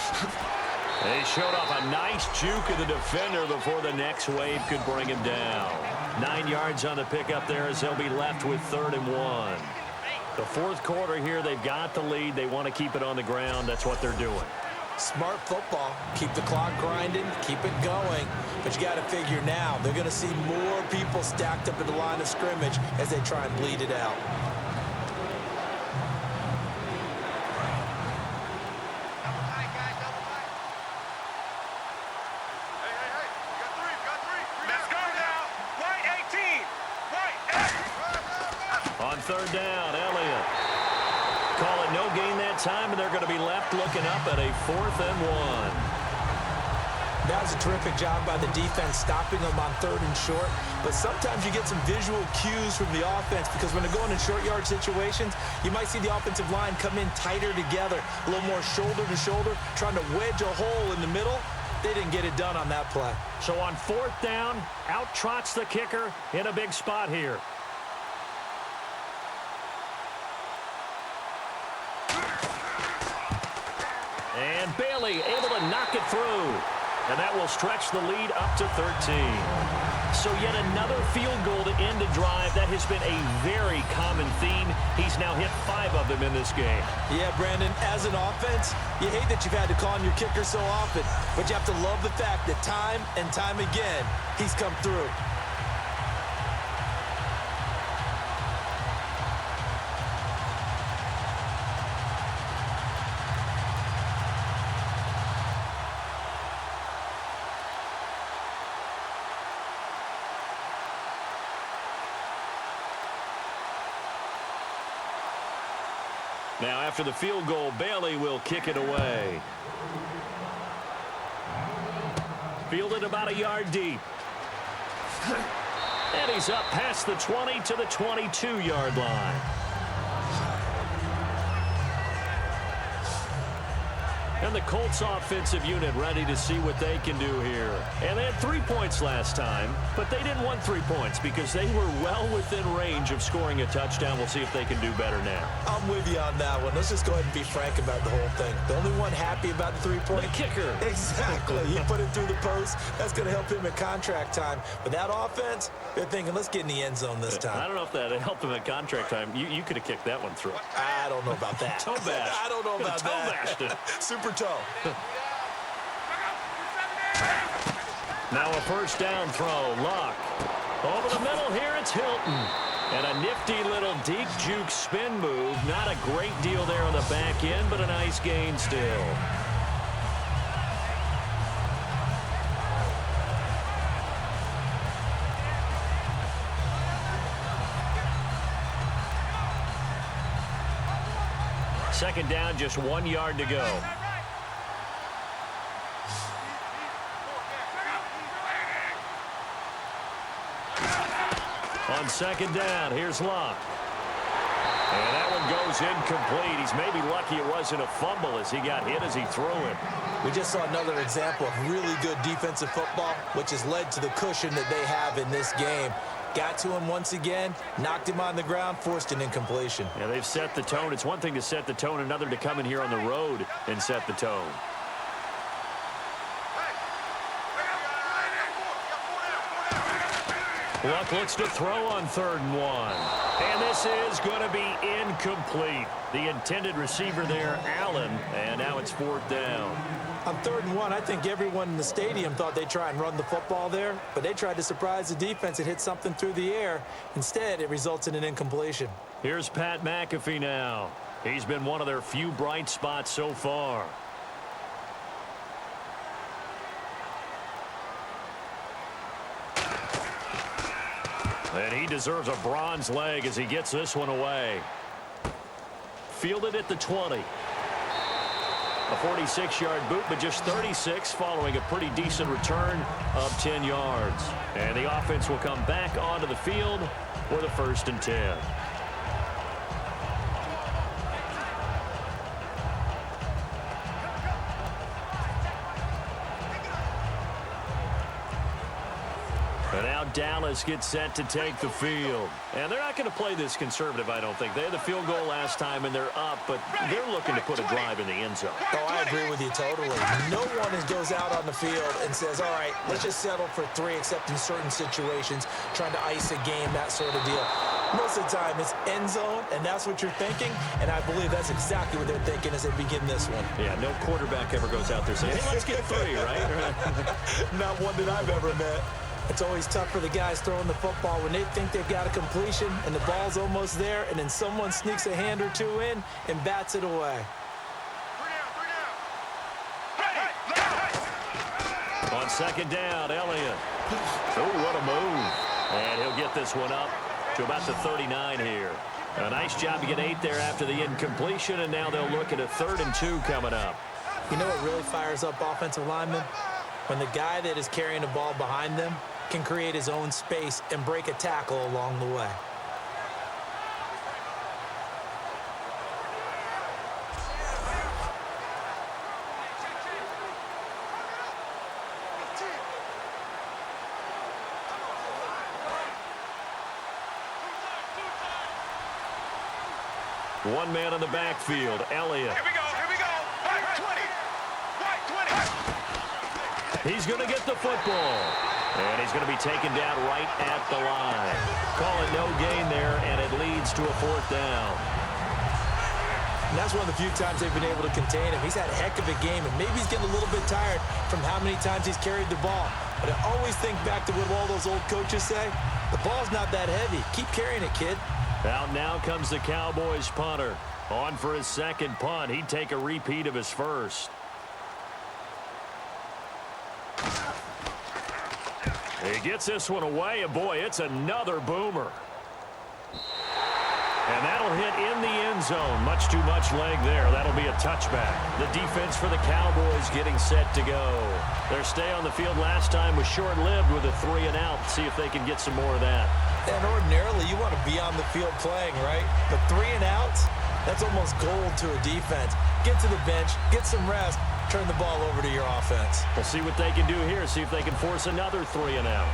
They showed off a nice juke of the defender before the next wave could bring him down. 9 yards on the pickup there as they'll be left with 3rd and 1. The fourth quarter here, they've got the lead. They want to keep it on the ground. That's what they're doing. Smart football. Keep the clock grinding, keep it going. But you got to figure now, they're going to see more people stacked up at the line of scrimmage as they try and bleed it out. Let's go now. White 18. White 8. On 3rd down, Elliott. Call it no gain that time, and they're going to be left looking up at a 4th and 1. That was a terrific job by the defense, stopping them on 3rd and short. But sometimes you get some visual cues from the offense because when they're going in short yard situations, you might see the offensive line come in tighter together, a little more shoulder to shoulder, trying to wedge a hole in the middle. They didn't get it done on that play. So on 4th down, out trots the kicker in a big spot here. And Bailey able to knock it through. And that will stretch the lead up to 13. So yet another field goal to end a drive. That has been a very common theme. He's now hit 5 of them in this game. Yeah, Brandon, as an offense, you hate that you've had to call on your kicker so often. But you have to love the fact that time and time again, he's come through. Now, after the field goal, Bailey will kick it away. Fielded about a yard deep. And he's up past the 20 to the 22-yard line. And the Colts offensive unit ready to see what they can do here. And they had 3 points last time, but they didn't want 3 points because they were well within range of scoring a touchdown. We'll see if they can do better now. I'm with you on that one. Let's just go ahead and be frank about the whole thing. The only one happy about the 3-point? The kicker. Exactly. He put it through the post. That's going to help him at contract time. But that offense, they're thinking, let's get in the end zone this time. I don't know if that helped him at contract time. You could have kicked that one through. I don't know about that. Toe bash. I don't know about Toe that. bashed it. Super toe. Now a first down throw. Luck. Over the middle here, it's Hilton. And a nifty little deep juke spin move. Not a great deal there on the back end, but a nice gain still. Second down, just 1 yard to go. On second down, here's Luck. And that one goes incomplete. He's maybe lucky it wasn't a fumble as he got hit as he threw it. We just saw another example of really good defensive football, which has led to the cushion that they have in this game. Got to him once again, knocked him on the ground, forced an incompletion. Yeah, they've set the tone. It's one thing to set the tone, another to come in here on the road and set the tone. Luck looks to throw on 3rd and 1. And this is going to be incomplete. The intended receiver there, Allen, and now it's 4th down. On 3rd and 1, I think everyone in the stadium thought they'd try and run the football there, but they tried to surprise the defense and hit something through the air. Instead, it results in an incompletion. Here's Pat McAfee now. He's been one of their few bright spots so far. And he deserves a bronze leg as he gets this one away. Fielded at the 20. A 46-yard boot, but just 36 following a pretty decent return of 10 yards. And the offense will come back onto the field for the 1st and 10. And now Dallas gets set to take the field. And they're not going to play this conservative, I don't think. They had the field goal last time, and they're up, but they're looking to put a drive in the end zone. Oh, I agree with you totally. No one goes out on the field and says, all right, let's just settle for 3, except in certain situations, trying to ice a game, that sort of deal. Most of the time, it's end zone, and that's what you're thinking, and I believe that's exactly what they're thinking as they begin this one. Yeah, no quarterback ever goes out there saying, hey, let's get 3, right? Not one that I've ever met. It's always tough for the guys throwing the football when they think they've got a completion and the ball's almost there, and then someone sneaks a hand or two in and bats it away. On 2nd down, Elliott. Oh, what a move. And he'll get this one up to about the 39 here. A nice job to get 8 there after the incompletion, and now they'll look at a 3rd and 2 coming up. You know what really fires up offensive linemen? When the guy that is carrying the ball behind them can create his own space and break a tackle along the way. One man in the backfield, Elliott. Here we go, here we go. White 20. White 20. He's going to get the football. And he's going to be taken down right at the line. Call it no gain there, and it leads to a 4th down. And that's one of the few times they've been able to contain him. He's had a heck of a game, and maybe he's getting a little bit tired from how many times he's carried the ball. But I always think back to what all those old coaches say. The ball's not that heavy. Keep carrying it, kid. Out now comes the Cowboys punter. On for his 2nd punt. He'd take a repeat of his 1st. He gets this one away, and boy, it's another boomer. And that'll hit in the end zone. Much too much leg there. That'll be a touchback. The defense for the Cowboys getting set to go. Their stay on the field last time was short-lived with a 3 and out. See if they can get some more of that. And ordinarily, you want to be on the field playing, right? But 3 and outs, that's almost gold to a defense. Get to the bench, get some rest, turn the ball over to your offense. We'll see what they can do here. See if they can force another 3 and out.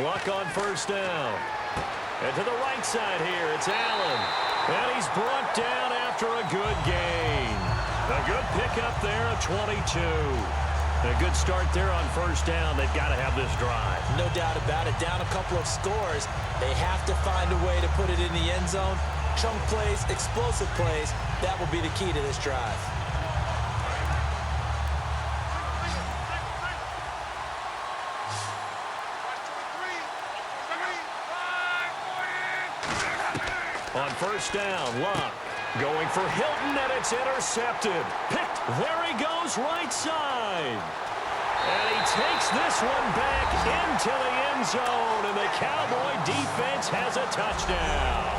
Luck on 1st down. And to the right side here, it's Allen. And he's brought down after a good gain. A good pickup there, a 22. A good start there on 1st down. They've got to have this drive. No doubt about it. Down a couple of scores. They have to find a way to put it in the end zone. Chunk plays, explosive plays. That will be the key to this drive. On 1st down, Luck going for Hilton, and it's intercepted. Picked. There he goes, right side. And he takes this one back into the end zone, and the Cowboy defense has a touchdown.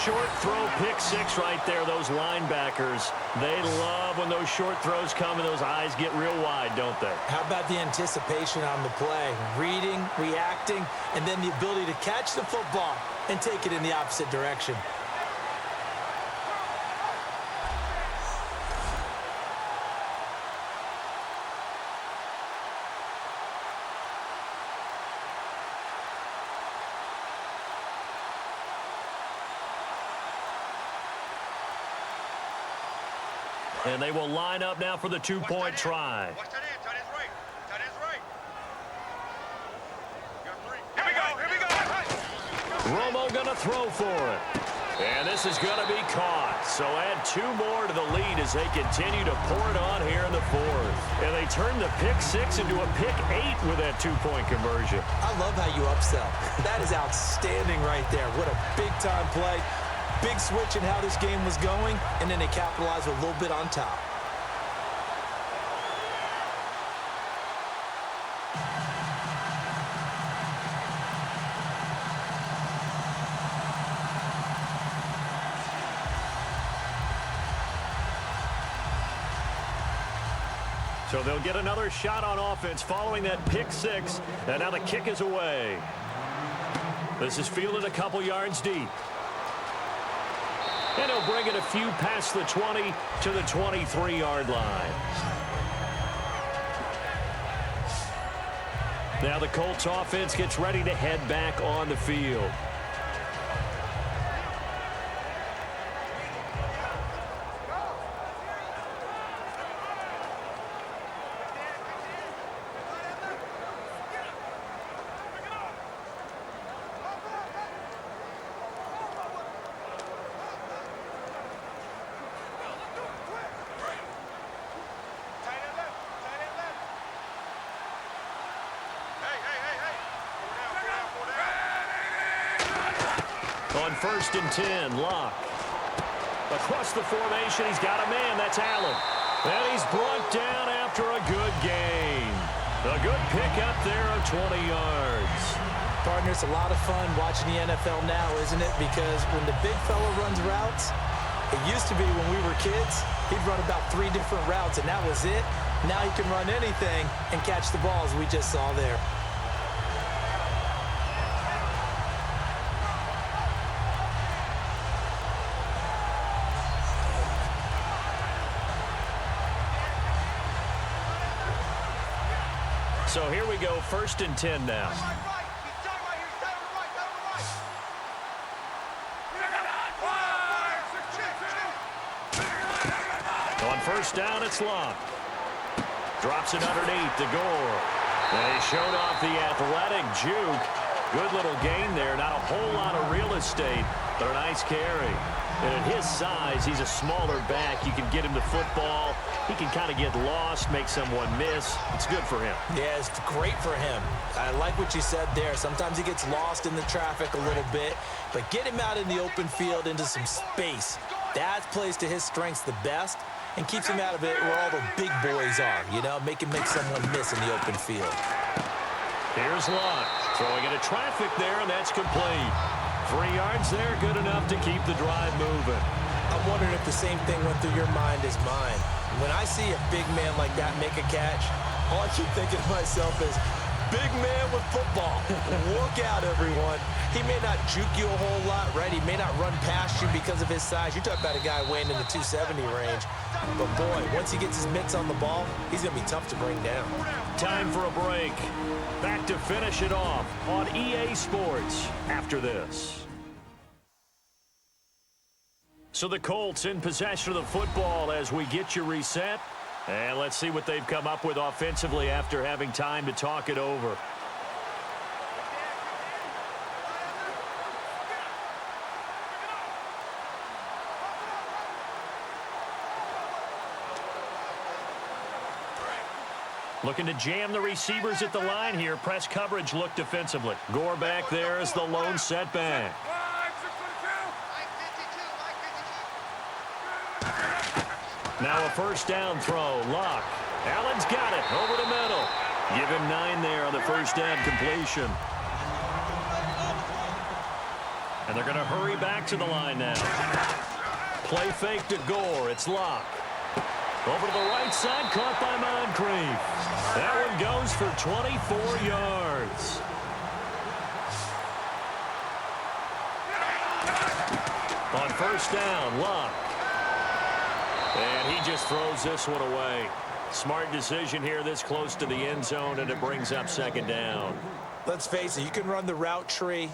Short throw, pick 6 right there. Those linebackers, they love when those short throws come and those eyes get real wide, don't they? How about the anticipation on the play? Reading, reacting, and then the ability to catch the football and take it in the opposite direction. And they will line up now for the 2-point try. Watch that in. Tight end's right. Tight end's right. Here we go. Here we go. Romo going to throw for it. And this is going to be caught. So add 2 more to the lead as they continue to pour it on here in the 4th. And they turn the pick 6 into a pick 8 with that 2-point conversion. I love how you upsell. That is outstanding right there. What a big-time play. Big switch in how this game was going, and then they capitalized with a little bit on top. So they'll get another shot on offense following that pick six. And now the kick is away. This is fielded a couple yards deep. And he'll bring it a few past the 20 to the 23-yard line. Now the Colts offense gets ready to head back on the field. On 1st and 10, Locke. Across the formation, he's got a man. That's Allen. And he's brought down after a good gain. A good pick up there of 20 yards. Partner, it's a lot of fun watching the NFL now, isn't it? Because when the big fella runs routes, it used to be when we were kids, he'd run about 3 different routes, and that was it. Now he can run anything and catch the balls we just saw there. So here we go, 1st and 10 now. On 1st down, it's Locke. Drops it underneath to Gore. And he showed off the athletic juke. Good little gain there. Not a whole lot of real estate, but a nice carry. And at his size, he's a smaller back. You can get him the football. He can kind of get lost, make someone miss. It's good for him. Yeah, it's great for him. I like what you said there. Sometimes he gets lost in the traffic a little bit, but get him out in the open field into some space. That plays to his strengths the best and keeps him out of it where all the big boys are, you know, make someone miss in the open field. Here's Locke throwing into traffic there, and that's complete. 3 yards there, good enough to keep the drive moving. I'm wondering if the same thing went through your mind as mine. When I see a big man like that make a catch, all I keep thinking to myself is, big man with football. Look out, everyone. He may not juke you a whole lot, right? He may not run past you because of his size. You're talking about a guy weighing in the 270 range. But, boy, once he gets his mitts on the ball, he's going to be tough to bring down. Time for a break. Back to finish it off on EA Sports after this. So the Colts in possession of the football as we get you reset. And let's see what they've come up with offensively after having time to talk it over. Looking to jam the receivers at the line here. Press coverage look defensively. Gore back there is the lone setback. Now a 1st down throw. Locke. Allen's got it over the middle. Give him 9 there on the 1st down completion. And they're going to hurry back to the line now. Play fake to Gore. It's Locke. Over to the right side, caught by Moncrief. That one goes for 24 yards. On 1st down, Locke. And he just throws this one away. Smart decision here this close to the end zone, and it brings up 2nd down. Let's face it, you can run the route tree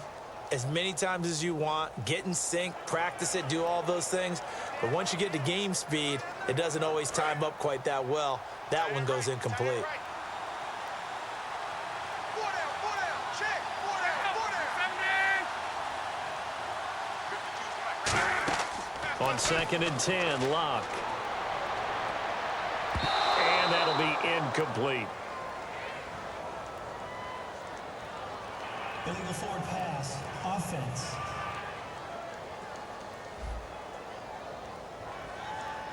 as many times as you want, get in sync, practice it, do all those things. But once you get to game speed, it doesn't always time up quite that well. That one goes incomplete. On 2nd and 10, Locke. And that'll be incomplete. Illegal forward pass, offense.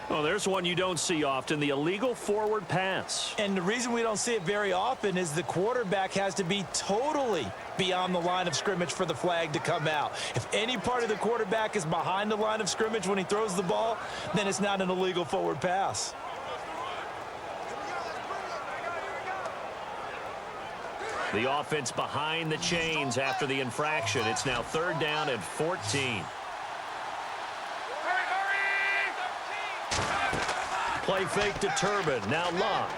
Oh, there's one you don't see often, the illegal forward pass. And the reason we don't see it very often is the quarterback has to be totally beyond the line of scrimmage for the flag to come out. If any part of the quarterback is behind the line of scrimmage when he throws the ball, then it's not an illegal forward pass. The offense behind the chains after the infraction. It's now 3rd down and 14. Play fake to Turbin. Now Love.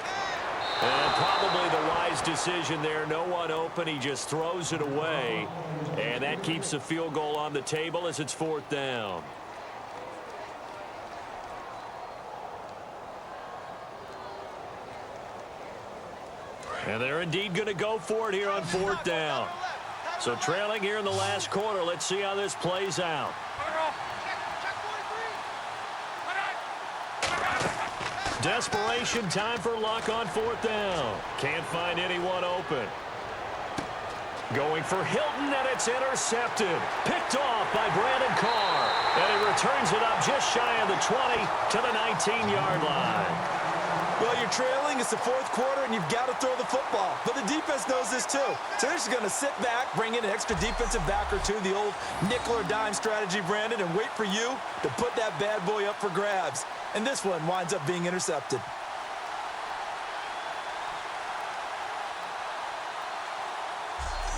And probably the wise decision there. No one open. He just throws it away. And that keeps the field goal on the table as it's 4th down. And they're indeed going to go for it here on 4th down. So trailing here in the last quarter. Let's see how this plays out. Desperation time for Luck on 4th down. Can't find anyone open. Going for Hilton, and it's intercepted. Picked off by Brandon Carr. And he returns it up just shy of the 20 to the 19-yard line. Well, you're trailing. It's the 4th quarter, and you've got to throw the football. But the defense knows this, too. So they're just going to sit back, bring in an extra defensive back or two, the old nickel or dime strategy, Brandon, and wait for you to put that bad boy up for grabs. And this one winds up being intercepted.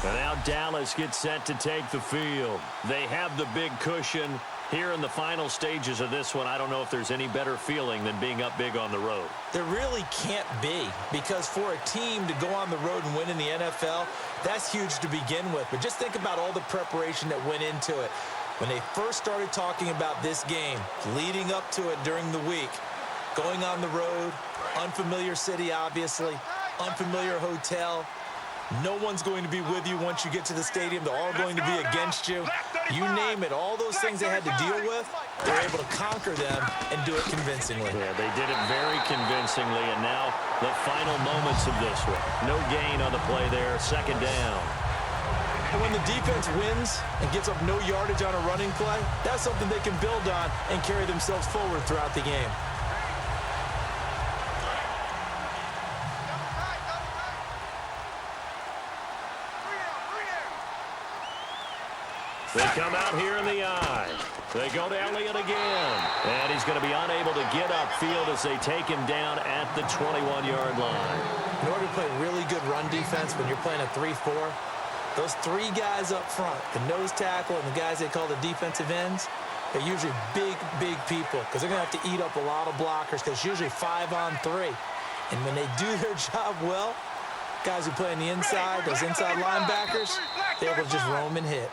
And now Dallas gets set to take the field. They have the big cushion. Here in the final stages of this one, I don't know if there's any better feeling than being up big on the road. There really can't be, because for a team to go on the road and win in the NFL, that's huge to begin with. But just think about all the preparation that went into it. When they first started talking about this game, leading up to it during the week, going on the road, unfamiliar city, obviously, unfamiliar hotel. No one's going to be with you once you get to the stadium. They're all going to be against you. You name it, all those things they had to deal with, they're able to conquer them and do it convincingly. Yeah, they did it very convincingly, and now the final moments of this one. No gain on the play there, 2nd down. And when the defense wins and gives up no yardage on a running play, that's something they can build on and carry themselves forward throughout the game. They come out here in the eye. They go to Elliott again. And he's going to be unable to get upfield as they take him down at the 21-yard line. In order to play really good run defense when you're playing a 3-4, those 3 guys up front, the nose tackle and the guys they call the defensive ends, they're usually big, big people because they're going to have to eat up a lot of blockers because it's usually 5-on-3. And when they do their job well, guys who play on the inside, those inside linebackers, they're able to just roam and hit.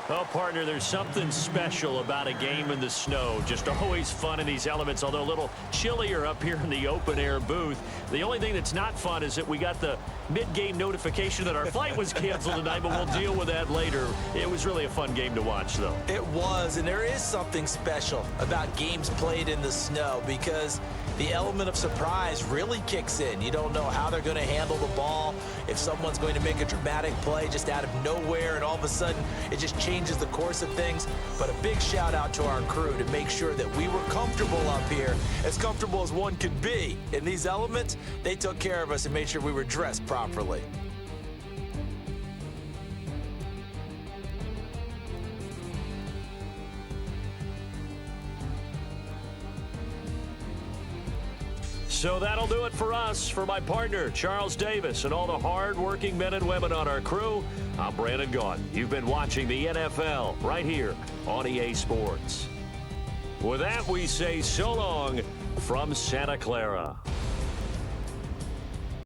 Well, partner, there's something special about a game in the snow. Just always fun in these elements, although a little chillier up here in the open-air booth. The only thing that's not fun is that we got the mid-game notification that our flight was canceled tonight, but we'll deal with that later. It was really a fun game to watch, though. It was, and there is something special about games played in the snow because the element of surprise really kicks in. You don't know how they're going to handle the ball, if someone's going to make a dramatic play just out of nowhere, and all of a sudden it just changes the course of things. But a big shout out to our crew to make sure that we were comfortable up here, as comfortable as one could be. In these elements, they took care of us and made sure we were dressed properly. So that'll do it for us. For my partner, Charles Davis, and all the hard-working men and women on our crew, I'm Brandon Gaudin. You've been watching the NFL right here on EA Sports. With that, we say so long from Santa Clara.